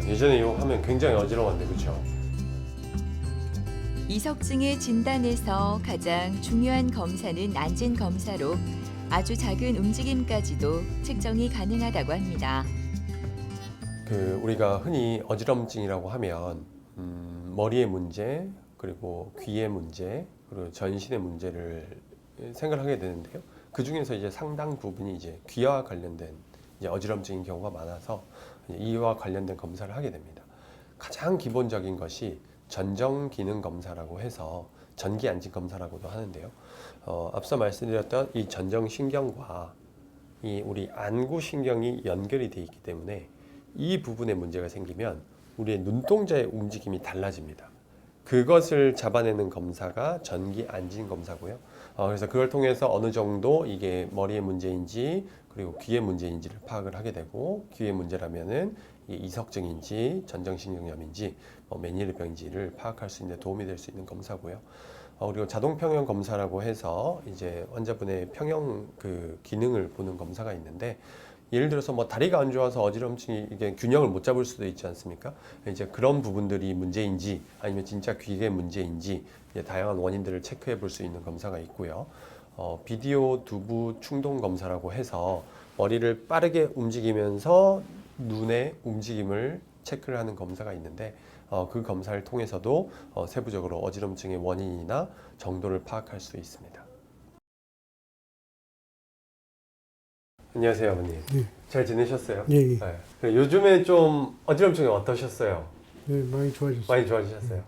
S6: 예전에 이거 하면 굉장히 어지러웠는데 그렇죠?
S1: 이석증의 진단에서 가장 중요한 검사는 안진 검사로 아주 작은 움직임까지도 측정이 가능하다고 합니다.
S6: 우리가 흔히 어지럼증이라고 하면 머리의 문제, 그리고 귀의 문제, 그리고 전신의 문제를 생각하게 되는데요. 그 중에서 이제 상당 부분이 이제 귀와 관련된 이제 어지럼증인 경우가 많아서 이와 관련된 검사를 하게 됩니다. 가장 기본적인 것이 전정 기능 검사라고 해서 전기 안진 검사라고도 하는데요. 앞서 말씀드렸던 이 전정 신경과 이 우리 안구 신경이 연결이 되어 있기 때문에 이 부분에 문제가 생기면 우리의 눈동자의 움직임이 달라집니다. 그것을 잡아내는 검사가 전기 안진 검사고요. 그래서 그걸 통해서 어느 정도 이게 머리의 문제인지 그리고 귀의 문제인지를 파악을 하게 되고, 귀의 문제라면은 이 이석증인지 전정신경염인지 메니에르병인지를 파악할 수 있는 데 도움이 될 수 있는 검사고요. 그리고 자동 평형 검사라고 해서 이제 환자분의 평형 그 기능을 보는 검사가 있는데, 예를 들어서 뭐 다리가 안 좋아서 어지럼증이 이게 균형을 못 잡을 수도 있지 않습니까? 이제 그런 부분들이 문제인지 아니면 진짜 귀의 문제인지 이제 다양한 원인들을 체크해 볼 수 있는 검사가 있고요. 비디오 두부 충동 검사라고 해서 머리를 빠르게 움직이면서 눈의 움직임을 체크를 하는 검사가 있는데, 그 검사를 통해서도 세부적으로 어지럼증의 원인이나 정도를 파악할 수 있습니다. 안녕하세요, 아버님.
S4: 네.
S6: 잘 지내셨어요?
S4: 예, 예.
S6: 네. 요즘에 좀 어지럼증이 어떠셨어요?
S4: 네, 많이 좋아졌어요.
S6: 많이 좋아지셨어요?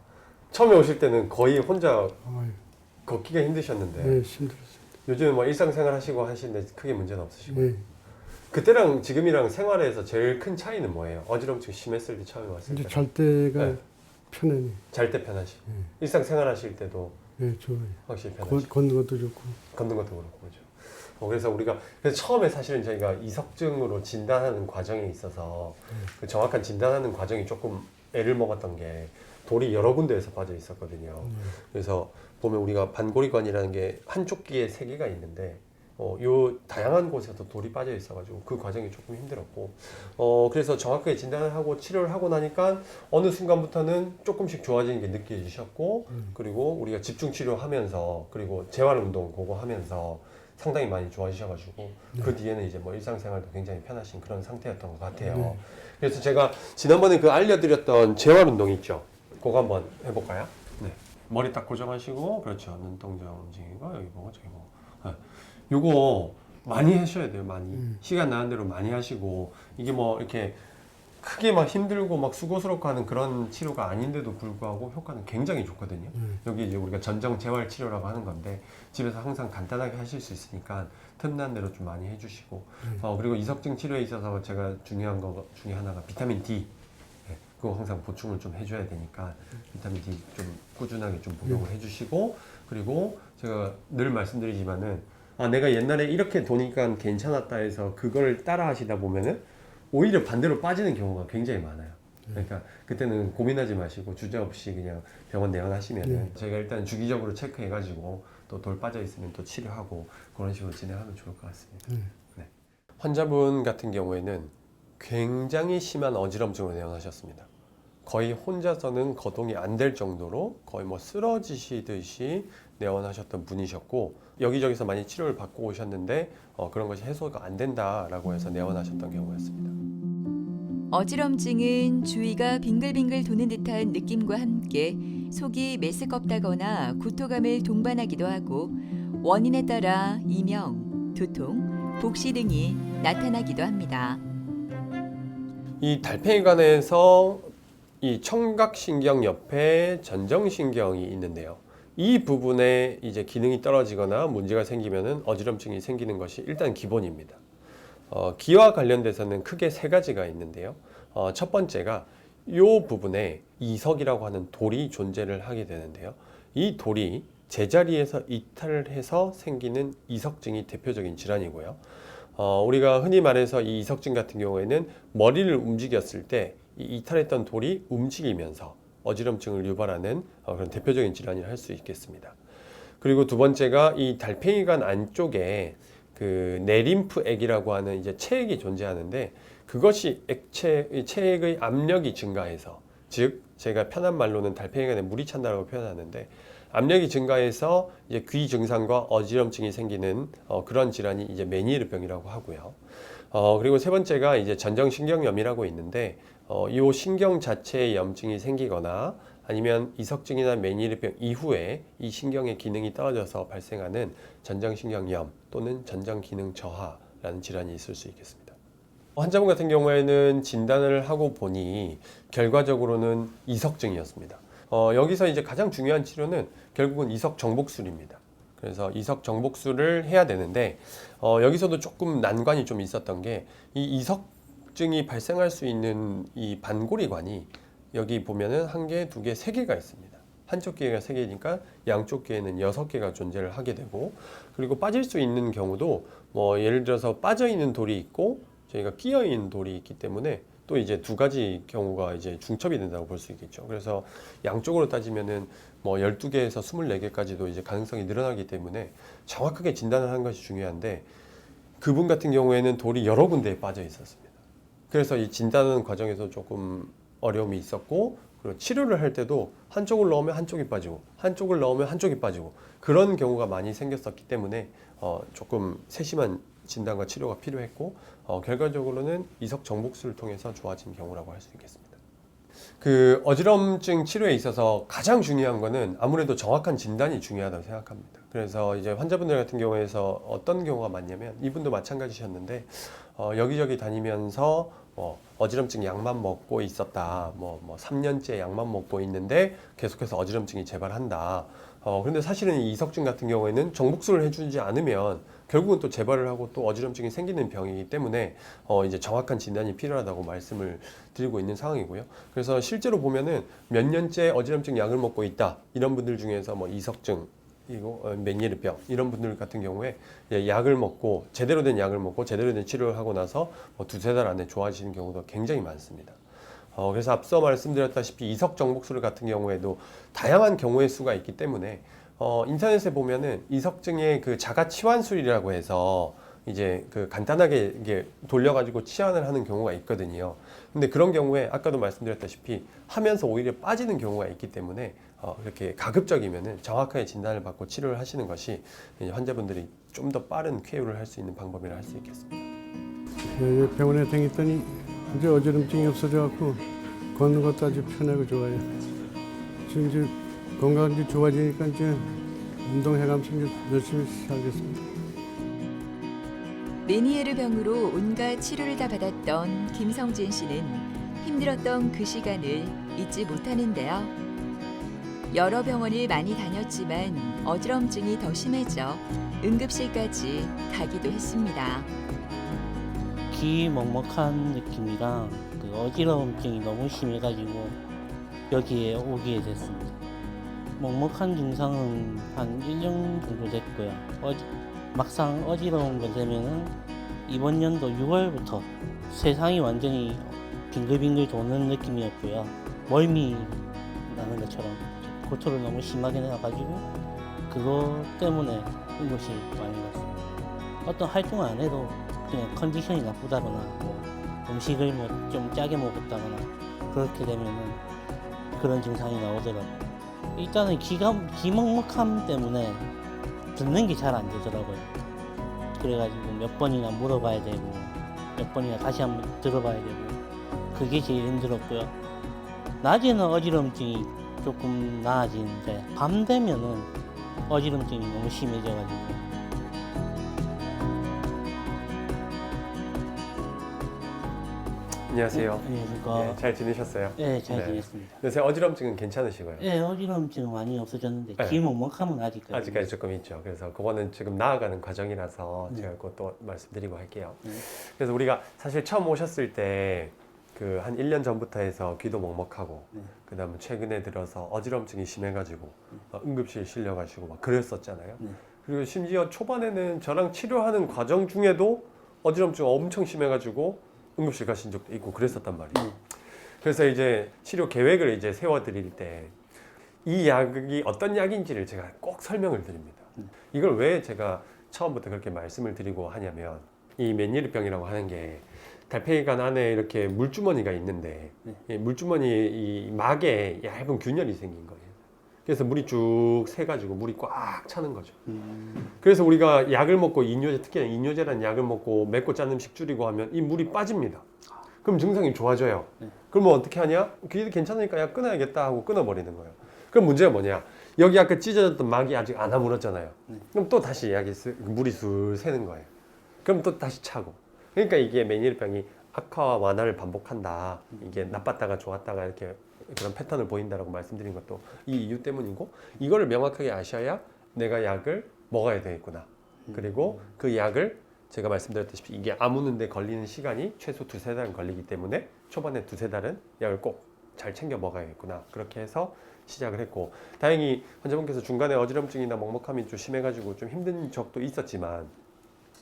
S6: 처음에 오실 때는 거의 혼자
S4: 아유,
S6: 걷기가 힘드셨는데
S4: 네, 힘들었어요.
S6: 요즘에 뭐 일상생활 하시고 하시는데 크게 문제는 없으시고.
S4: 네.
S6: 그때랑 지금이랑 생활에서 제일 큰 차이는 뭐예요? 어지럼증 심했을 때 처음에 왔을
S4: 이제
S6: 때.
S4: 잘 때가
S6: 네.
S4: 편하네.
S6: 잘 때 편하시고.
S4: 네.
S6: 일상생활 하실 때도
S4: 네, 좋아요.
S6: 확실히 편하시고.
S4: 걷는 것도 좋고.
S6: 걷는 것도 그렇고 그죠. 그래서 처음에 사실은 저희가 이석증으로 진단하는 과정에 있어서 그 정확한 진단하는 과정이 조금 애를 먹었던 게 돌이 여러 군데에서 빠져 있었거든요. 그래서 보면 우리가 반고리관이라는 게 한쪽 귀에 3개가 있는데 요 다양한 곳에도 돌이 빠져 있어가지고 그 과정이 조금 힘들었고, 그래서 정확하게 진단을 하고 치료를 하고 나니까 어느 순간부터는 조금씩 좋아지는 게 느껴지셨고, 그리고 우리가 집중 치료하면서 그리고 재활 운동 그거 하면서 상당히 많이 좋아지셔가지고 그 뒤에는 이제 뭐 일상생활도 굉장히 편하신 그런 상태였던 것 같아요. 그래서 제가 지난번에 그 알려드렸던 재활 운동 있죠? 그거 한번 해볼까요? 네. 머리 딱 고정하시고, 그렇죠. 눈동자 움직이고 여기 보고 저기 보고. 네. 요거 많이 하셔야 돼요. 많이. 시간 나는 대로 많이 하시고, 이게 뭐 이렇게 크게 막 힘들고 막 수고스럽고 하는 그런 치료가 아닌데도 불구하고 효과는 굉장히 좋거든요. 여기 이제 우리가 전정 재활 치료라고 하는 건데 집에서 항상 간단하게 하실 수 있으니까 틈난 대로 좀 많이 해주시고, 그리고 이석증 치료에 있어서 제가 중요한 거 중에 하나가 비타민 D. 네, 그거 항상 보충을 좀 해줘야 되니까 비타민 D 좀 꾸준하게 좀 복용을 해주시고, 그리고 제가 늘 말씀드리지만은 내가 옛날에 이렇게 도니까 괜찮았다 해서 그걸 따라 하시다 보면은 오히려 반대로 빠지는 경우가 굉장히 많아요. 그러니까 그때는 고민하지 마시고 주저없이 그냥 병원 내원하시면은 저희가 일단 주기적으로 체크해가지고 또 돌 빠져 있으면 또 치료하고 그런 식으로 진행하면 좋을 것 같습니다. 네. 환자분 같은 경우에는 굉장히 심한 어지럼증으로 내원하셨습니다. 거의 혼자서는 거동이 안 될 정도로 거의 뭐 쓰러지시듯이 내원하셨던 분이셨고, 여기저기서 많이 치료를 받고 오셨는데 그런 것이 해소가 안 된다라고 해서 내원하셨던 경우였습니다.
S1: 어지럼증은 주위가 빙글빙글 도는 듯한 느낌과 함께 속이 메스껍다거나 구토감을 동반하기도 하고, 원인에 따라 이명, 두통, 복시 등이 나타나기도 합니다.
S6: 이 달팽이관에서 이 청각신경 옆에 전정신경이 있는데요. 이 부분에 이제 기능이 떨어지거나 문제가 생기면은 어지럼증이 생기는 것이 일단 기본입니다. 귀와 관련돼서는 크게 3가지가 있는데요. 첫 번째가 이 부분에 이석이라고 하는 돌이 존재를 하게 되는데요. 이 돌이 제자리에서 이탈을 해서 생기는 이석증이 대표적인 질환이고요. 우리가 흔히 말해서 이 이석증 같은 경우에는 머리를 움직였을 때 이 이탈했던 돌이 움직이면서 어지럼증을 유발하는 그런 대표적인 질환이라 할 수 있겠습니다. 그리고 두 번째가 이 달팽이관 안쪽에 그 내림프액이라고 하는 이제 체액이 존재하는데, 그것이 체액의 압력이 증가해서, 즉 제가 편한 말로는 달팽이관에 물이 찬다라고 표현하는데, 압력이 증가해서 이제 귀 증상과 어지럼증이 생기는 그런 질환이 이제 메니에르병이라고 하고요. 그리고 세 번째가 이제 전정신경염이라고 있는데 이 신경 자체에 염증이 생기거나 아니면 이석증이나 메니에르병 이후에 이 신경의 기능이 떨어져서 발생하는 전정신경염 또는 전정기능 저하라는 질환이 있을 수 있겠습니다. 환자분 같은 경우에는 진단을 하고 보니 결과적으로는 이석증이었습니다. 여기서 이제 가장 중요한 치료는 결국은 이석 정복술입니다. 그래서 이석 정복술을 해야 되는데 여기서도 조금 난관이 좀 있었던 게 이 이석증이 발생할 수 있는 이 반고리관이 여기 보면은 1개, 2개, 3개가 있습니다. 한쪽 귀가 3개니까 양쪽 귀에는 6개가 존재를 하게 되고, 그리고 빠질 수 있는 경우도 뭐 예를 들어서 빠져 있는 돌이 있고 저희가 끼어 있는 돌이 있기 때문에 또 이제 2가지 경우가 이제 중첩이 된다고 볼 수 있겠죠. 그래서 양쪽으로 따지면은 뭐 12개에서 24개까지도 이제 가능성이 늘어나기 때문에 정확하게 진단을 하는 것이 중요한데, 그분 같은 경우에는 돌이 여러 군데에 빠져 있었습니다. 그래서 이 진단하는 과정에서 조금 어려움이 있었고, 그리고 치료를 할 때도 한쪽을 넣으면 한쪽이 빠지고 한쪽을 넣으면 한쪽이 빠지고 그런 경우가 많이 생겼었기 때문에 조금 세심한 진단과 치료가 필요했고, 결과적으로는 이석 정복술을 통해서 좋아진 경우라고 할 수 있겠습니다. 그 어지럼증 치료에 있어서 가장 중요한 거는 아무래도 정확한 진단이 중요하다고 생각합니다. 그래서 이제 환자분들 같은 경우에서 어떤 경우가 많냐면, 이분도 마찬가지셨는데 여기저기 다니면서 어지럼증 약만 먹고 있었다, 뭐 3년째 약만 먹고 있는데 계속해서 어지럼증이 재발한다. 그런데 사실은 이 이석증 같은 경우에는 정복술을 해주지 않으면 결국은 또 재발을 하고 또 어지럼증이 생기는 병이기 때문에 이제 정확한 진단이 필요하다고 말씀을 드리고 있는 상황이고요. 그래서 실제로 보면은 몇 년째 어지럼증 약을 먹고 있다, 이런 분들 중에서 뭐 이석증, 그리고 메니에르병 이런 분들 같은 경우에 약을 먹고 제대로 된 약을 먹고 제대로 된 치료를 하고 나서 뭐 2-3달 안에 좋아지는 경우도 굉장히 많습니다. 그래서 앞서 말씀드렸다시피 이석 정복술 같은 경우에도 다양한 경우의 수가 있기 때문에 인터넷에 보면은 이석증의 그 자가 치환술이라고 해서 이제 그 간단하게 이게 돌려가지고 치환을 하는 경우가 있거든요. 근데 그런 경우에 아까도 말씀드렸다시피 하면서 오히려 빠지는 경우가 있기 때문에 이렇게 가급적이면은 정확하게 진단을 받고 치료를 하시는 것이 이제 환자분들이 좀 더 빠른 쾌유를 할 수 있는 방법이라 할 수 있겠습니다.
S4: 병원에 다녔더니 이제 어지럼증이 없어져갖고 걷는 것도 아주 편하고 좋아요. 지금 이제 건강이 좋아지니까 이제 운동해가면서 열심히 살겠습니다.
S1: 메니에르 병으로 온갖 치료를 다 받았던 김성진 씨는 힘들었던 그 시간을 잊지 못하는데요. 여러 병원을 많이 다녔지만 어지럼증이 더 심해져 응급실까지 가기도 했습니다.
S5: 귀 먹먹한 느낌이랑 그 어지러움증이 너무 심해가지고 여기에 오게 됐습니다. 먹먹한 증상은 한 1년 정도 됐고요. 막상 어지러운 거 되면은 이번 연도 6월부터 세상이 완전히 빙글빙글 도는 느낌이었고요. 멀미 나는 것처럼 고통을 너무 심하게 내가지고 그거 때문에 응급실 많이 갔습니다. 어떤 활동을 안 해도 그냥 컨디션이 나쁘다거나 뭐 음식을 뭐 좀 짜게 먹었다거나 그렇게 되면은 그런 증상이 나오더라고요. 일단은 귀 먹먹함 때문에 듣는 게 잘 안 되더라고요. 그래가지고 몇 번이나 물어봐야 되고 몇 번이나 다시 한번 들어봐야 되고 그게 제일 힘들었고요. 낮에는 어지럼증이 조금 나아지는데 밤 되면은 어지럼증이 너무 심해져가지고
S6: 안녕하세요.
S5: 안녕하십니까.
S6: 네, 잘 지내셨어요?
S5: 네, 잘
S6: 네.
S5: 지냈습니다.
S6: 요새 어지럼증은 괜찮으시고요.
S5: 네, 어지럼증은 많이 없어졌는데
S6: 네.
S5: 귀 먹먹함은 아직까지.
S6: 아직까지 조금 있죠. 그래서 그거는 지금 나아가는 과정이라서
S5: 네.
S6: 제가 그것도 말씀드리고 할게요.
S5: 네.
S6: 그래서 우리가 사실 처음 오셨을 때 그 한 1년 전부터 해서 귀도 먹먹하고
S5: 네.
S6: 그 다음에 최근에 들어서 어지럼증이 심해가지고 응급실 실려가시고 막 그랬었잖아요.
S5: 네.
S6: 그리고 심지어 초반에는 저랑 치료하는 과정 중에도 어지럼증 엄청 심해가지고 응급실 가신 적도 있고 그랬었단 말이에요.
S5: 네.
S6: 그래서 이제 치료 계획을 이제 세워드릴 때 이 약이 어떤 약인지를 제가 꼭 설명을 드립니다. 이걸 왜 제가 처음부터 그렇게 말씀을 드리고 하냐면, 이 메니에르병이라고 하는 게 달팽이관 안에 이렇게 물주머니가 있는데
S5: 네.
S6: 이 물주머니 이 막에 얇은 균열이 생긴 거예요. 그래서 물이 쭉 새가지고 물이 꽉 차는 거죠. 그래서 우리가 약을 먹고 이뇨제, 특히 이뇨제라는 약을 먹고 맵고 짠 음식 줄이고 하면 이 물이 빠집니다. 그럼 증상이 좋아져요. 그러면 어떻게 하냐? 그게 괜찮으니까 약 끊어야겠다 하고 끊어버리는 거예요. 그럼 문제가 뭐냐? 여기 아까 찢어졌던 막이 아직 안 아물었잖아요. 그럼 또 다시 물이 술 새는 거예요. 그럼 또 다시 차고. 그러니까 이게 메니에르병이 악화와 완화를 반복한다. 이게 나빴다가 좋았다가 이렇게 그런 패턴을 보인다라고 말씀드린 것도 이 이유 때문이고, 이거를 명확하게 아셔야 내가 약을 먹어야 되겠구나. 그리고 그 약을 제가 말씀드렸다시피 이게 아무는데 걸리는 시간이 최소 2-3달은 걸리기 때문에 초반에 2-3달은 약을 꼭 잘 챙겨 먹어야겠구나. 그렇게 해서 시작을 했고, 다행히 환자분께서 중간에 어지럼증이나 먹먹함이 좀 심해가지고 좀 힘든 적도 있었지만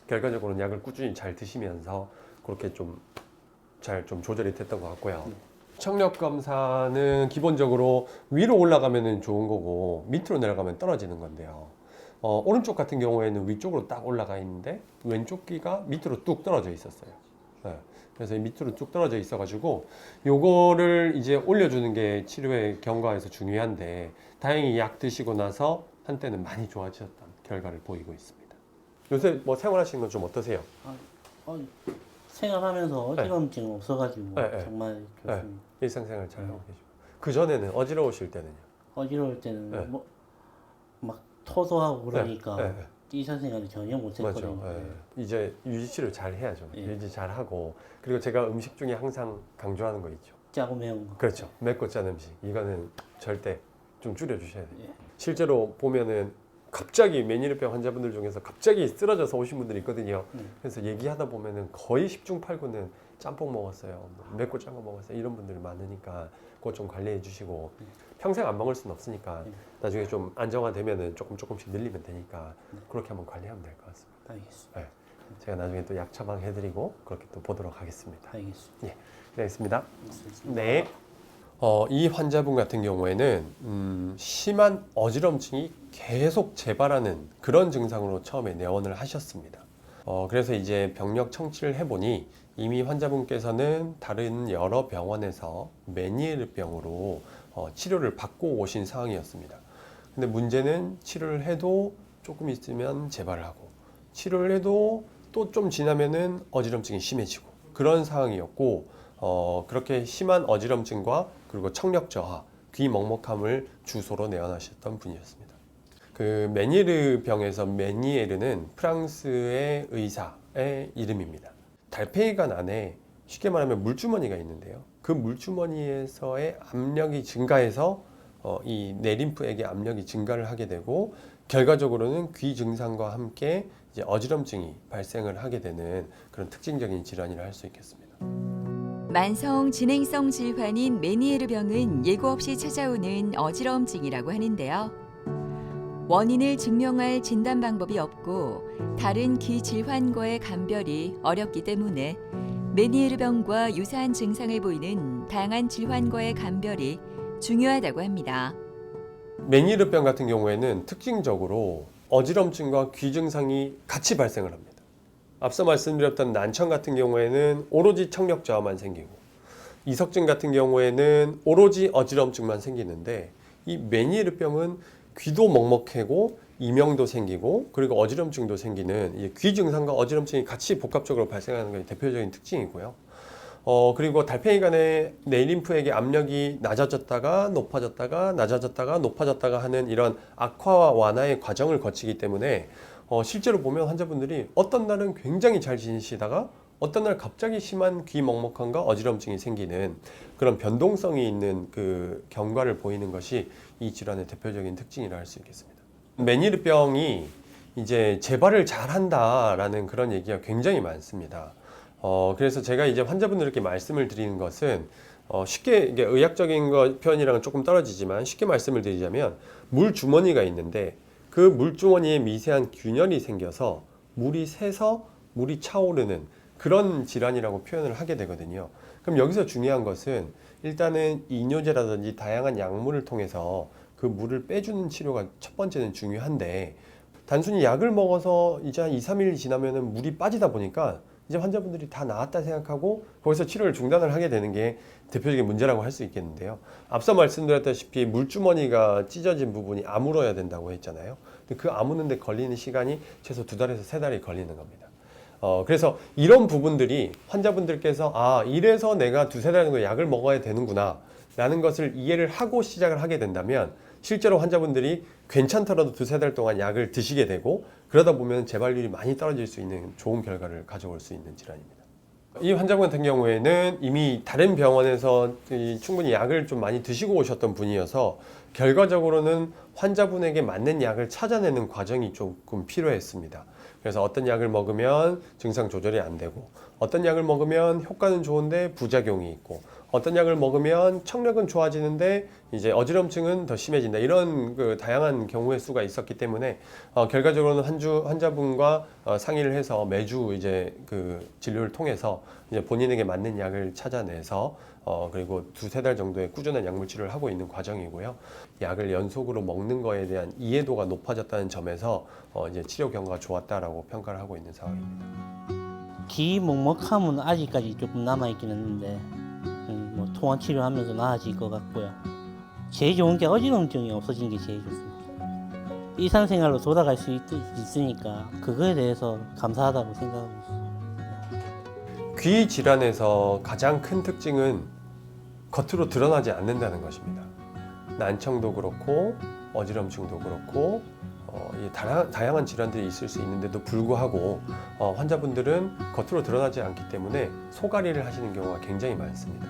S6: 결과적으로는 약을 꾸준히 잘 드시면서 그렇게 좀 잘 좀 조절이 됐던 것 같고요. 청력 검사는 기본적으로 위로 올라가면 좋은 거고 밑으로 내려가면 떨어지는 건데요. 오른쪽 같은 경우에는 위쪽으로 딱 올라가 있는데 왼쪽 귀가 밑으로 뚝 떨어져 있었어요. 네. 그래서 밑으로 쭉 떨어져 있어가지고 요거를 이제 올려주는 게 치료의 경과에서 중요한데, 다행히 약 드시고 나서 한때는 많이 좋아지셨던 결과를 보이고 있습니다. 요새 뭐 생활하시는 건 좀 어떠세요?
S5: 생활하면서 어지러움증 없어가지고
S6: 네.
S5: 정말 좋습니다.
S6: 일상생활 잘 하고 계시고. 그 전에는 어지러우실 때는요?
S5: 어지러울 때는
S6: 네.
S5: 막 토도하고 그러니까
S6: 네.
S5: 일상생활을 전혀 못했거든요.
S6: 맞죠. 이제 유지치료 잘 해야죠.
S5: 예.
S6: 유지 잘 하고, 그리고 제가 음식 중에 항상 강조하는 거 있죠.
S5: 짜고 매운 거.
S6: 그렇죠. 맵고 짠 음식. 이거는 절대 좀 줄여주셔야 돼요.
S5: 예.
S6: 실제로 보면은 갑자기 메니르병 환자분들 중에서 갑자기 쓰러져서 오신 분들이 있거든요. 그래서 얘기하다 보면은 거의 10중 8구는 짬뽕 먹었어요, 뭐 맵고 짠 거 먹었어요, 이런 분들이 많으니까 그거 좀 관리해 주시고, 평생 안 먹을 수는 없으니까 나중에 좀 안정화되면은 조금씩 늘리면 되니까 그렇게 한번 관리하면 될 것 같습니다.
S5: 알겠습니다.
S6: 네. 제가 나중에 또 약 처방해드리고 그렇게 또 보도록 하겠습니다.
S5: 알겠습니다.
S6: 예, 알겠습니다. 네. 이 환자분 같은 경우에는 심한 어지럼증이 계속 재발하는 그런 증상으로 처음에 내원을 하셨습니다. 그래서 이제 병력 청취를 해보니 이미 환자분께서는 다른 여러 병원에서 메니에르병으로 치료를 받고 오신 상황이었습니다. 근데 문제는 치료를 해도 조금 있으면 재발을 하고, 치료를 해도 또 좀 지나면은 어지럼증이 심해지고 그런 상황이었고, 그렇게 심한 어지럼증과 그리고 청력 저하, 귀 먹먹함을 주소로 내원하셨던 분이었습니다. 그 메니에르 병에서 메니에르는 프랑스의 의사의 이름입니다. 달팽이관 안에 쉽게 말하면 물주머니가 있는데요. 그 물주머니에서의 압력이 증가해서 이 내림프에게 압력이 증가를 하게 되고, 결과적으로는 귀 증상과 함께 이제 어지럼증이 발생을 하게 되는 그런 특징적인 질환이라 할 수 있겠습니다.
S1: 만성 진행성 질환인 메니에르병은 예고 없이 찾아오는 어지러움증이라고 하는데요. 원인을 증명할 진단 방법이 없고 다른 귀 질환과의 감별이 어렵기 때문에 메니에르병과 유사한 증상을 보이는 다양한 질환과의 감별이 중요하다고 합니다.
S6: 메니에르병 같은 경우에는 특징적으로 어지럼증과 귀 증상이 같이 발생을 합니다. 앞서 말씀드렸던 난청 같은 경우에는 오로지 청력 저하만 생기고, 이석증 같은 경우에는 오로지 어지럼증만 생기는데, 이 메니에르병은 귀도 먹먹하고 이명도 생기고 그리고 어지럼증도 생기는 이 귀 증상과 어지럼증이 같이 복합적으로 발생하는 게 대표적인 특징이고요. 그리고 달팽이관의 내림프에게 압력이 낮아졌다가 높아졌다가 낮아졌다가 높아졌다가 하는 이런 악화와 완화의 과정을 거치기 때문에 실제로 보면 환자분들이 어떤 날은 굉장히 잘 지내시다가 어떤 날 갑자기 심한 귀 먹먹함과 어지럼증이 생기는 그런 변동성이 있는 그 경과를 보이는 것이 이 질환의 대표적인 특징이라 할 수 있겠습니다. 메니에르병이 이제 재발을 잘한다라는 그런 얘기가 굉장히 많습니다. 그래서 제가 이제 환자분들께 말씀을 드리는 것은 쉽게 이게 의학적인 표현이랑은 조금 떨어지지만 쉽게 말씀을 드리자면, 물 주머니가 있는데 그 물 주머니에 미세한 균열이 생겨서 물이 새서 물이 차오르는 그런 질환이라고 표현을 하게 되거든요. 그럼 여기서 중요한 것은 일단은 이뇨제라든지 다양한 약물을 통해서 그 물을 빼주는 치료가 첫 번째는 중요한데, 단순히 약을 먹어서 이제 한 2-3일 지나면은 물이 빠지다 보니까 이제 환자분들이 다 나았다 생각하고 거기서 치료를 중단을 하게 되는 게 대표적인 문제라고 할 수 있겠는데요. 앞서 말씀드렸다시피 물주머니가 찢어진 부분이 아물어야 된다고 했잖아요. 근데 그 아무는데 걸리는 시간이 최소 2달에서 3달이 걸리는 겁니다. 그래서 이런 부분들이 환자분들께서 아, 이래서 내가 2-3달 정도 약을 먹어야 되는구나 라는 것을 이해를 하고 시작을 하게 된다면 실제로 환자분들이 괜찮더라도 2-3달 동안 약을 드시게 되고 그러다 보면 재발률이 많이 떨어질 수 있는 좋은 결과를 가져올 수 있는 질환입니다. 이 환자분 같은 경우에는 이미 다른 병원에서 충분히 약을 좀 많이 드시고 오셨던 분이어서 결과적으로는 환자분에게 맞는 약을 찾아내는 과정이 조금 필요했습니다. 그래서 어떤 약을 먹으면 증상 조절이 안 되고 어떤 약을 먹으면 효과는 좋은데 부작용이 있고 어떤 약을 먹으면 청력은 좋아지는데 이제 어지럼증은 더 심해진다. 이런 그 다양한 경우의 수가 있었기 때문에 결과적으로는 환자분과 상의를 해서 매주 이제 그 진료를 통해서 이제 본인에게 맞는 약을 찾아내서 그리고 2-3달 정도의 꾸준한 약물 치료를 하고 있는 과정이고요. 약을 연속으로 먹는 거에 대한 이해도가 높아졌다는 점에서 이제 치료 경과가 좋았다라고 평가를 하고 있는 상황입니다.
S5: 기먹먹함은 아직까지 조금 남아있긴 했는데 뭐 통원 치료하면서 나아질 것 같고요. 제일 좋은 게 어지럼증이 없어진 게 제일 좋습니다. 일상생활로 돌아갈 수 있으니까 그거에 대해서 감사하다고 생각하고 있어요.
S6: 귀 질환에서 가장 큰 특징은 겉으로 드러나지 않는다는 것입니다. 난청도 그렇고 어지럼증도 그렇고 다양한 질환들이 있을 수 있는데도 불구하고 환자분들은 겉으로 드러나지 않기 때문에 소가리를 하시는 경우가 굉장히 많습니다.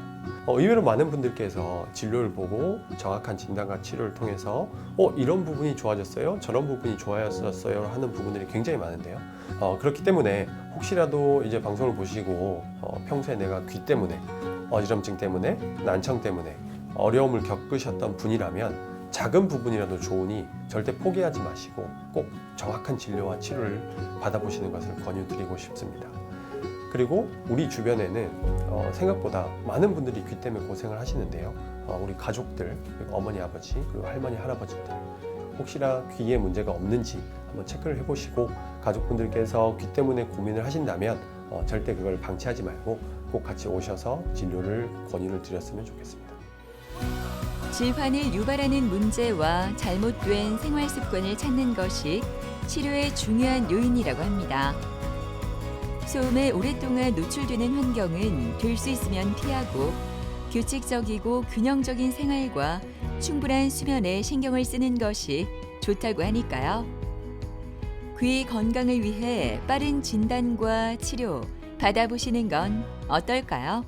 S6: 의외로 많은 분들께서 진료를 보고 정확한 진단과 치료를 통해서 이런 부분이 좋아졌어요? 저런 부분이 좋아졌어요? 하는 부분들이 굉장히 많은데요. 그렇기 때문에 혹시라도 이제 방송을 보시고 평소에 내가 귀 때문에 어지럼증 때문에 난청 때문에 어려움을 겪으셨던 분이라면 작은 부분이라도 좋으니 절대 포기하지 마시고 꼭 정확한 진료와 치료를 받아보시는 것을 권유드리고 싶습니다. 그리고 우리 주변에는 생각보다 많은 분들이 귀 때문에 고생을 하시는데요. 우리 가족들, 그리고 어머니, 아버지, 그리고 할머니, 할아버지들 혹시나 귀에 문제가 없는지 한번 체크를 해보시고 가족분들께서 귀 때문에 고민을 하신다면 절대 그걸 방치하지 말고 꼭 같이 오셔서 진료를 권유를 드렸으면 좋겠습니다.
S1: 질환을 유발하는 문제와 잘못된 생활 습관을 찾는 것이 치료의 중요한 요인이라고 합니다. 소음에 오랫동안 노출되는 환경은 될 수 있으면 피하고 규칙적이고 균형적인 생활과 충분한 수면에 신경을 쓰는 것이 좋다고 하니까요. 귀 건강을 위해 빠른 진단과 치료 받아보시는 건 어떨까요?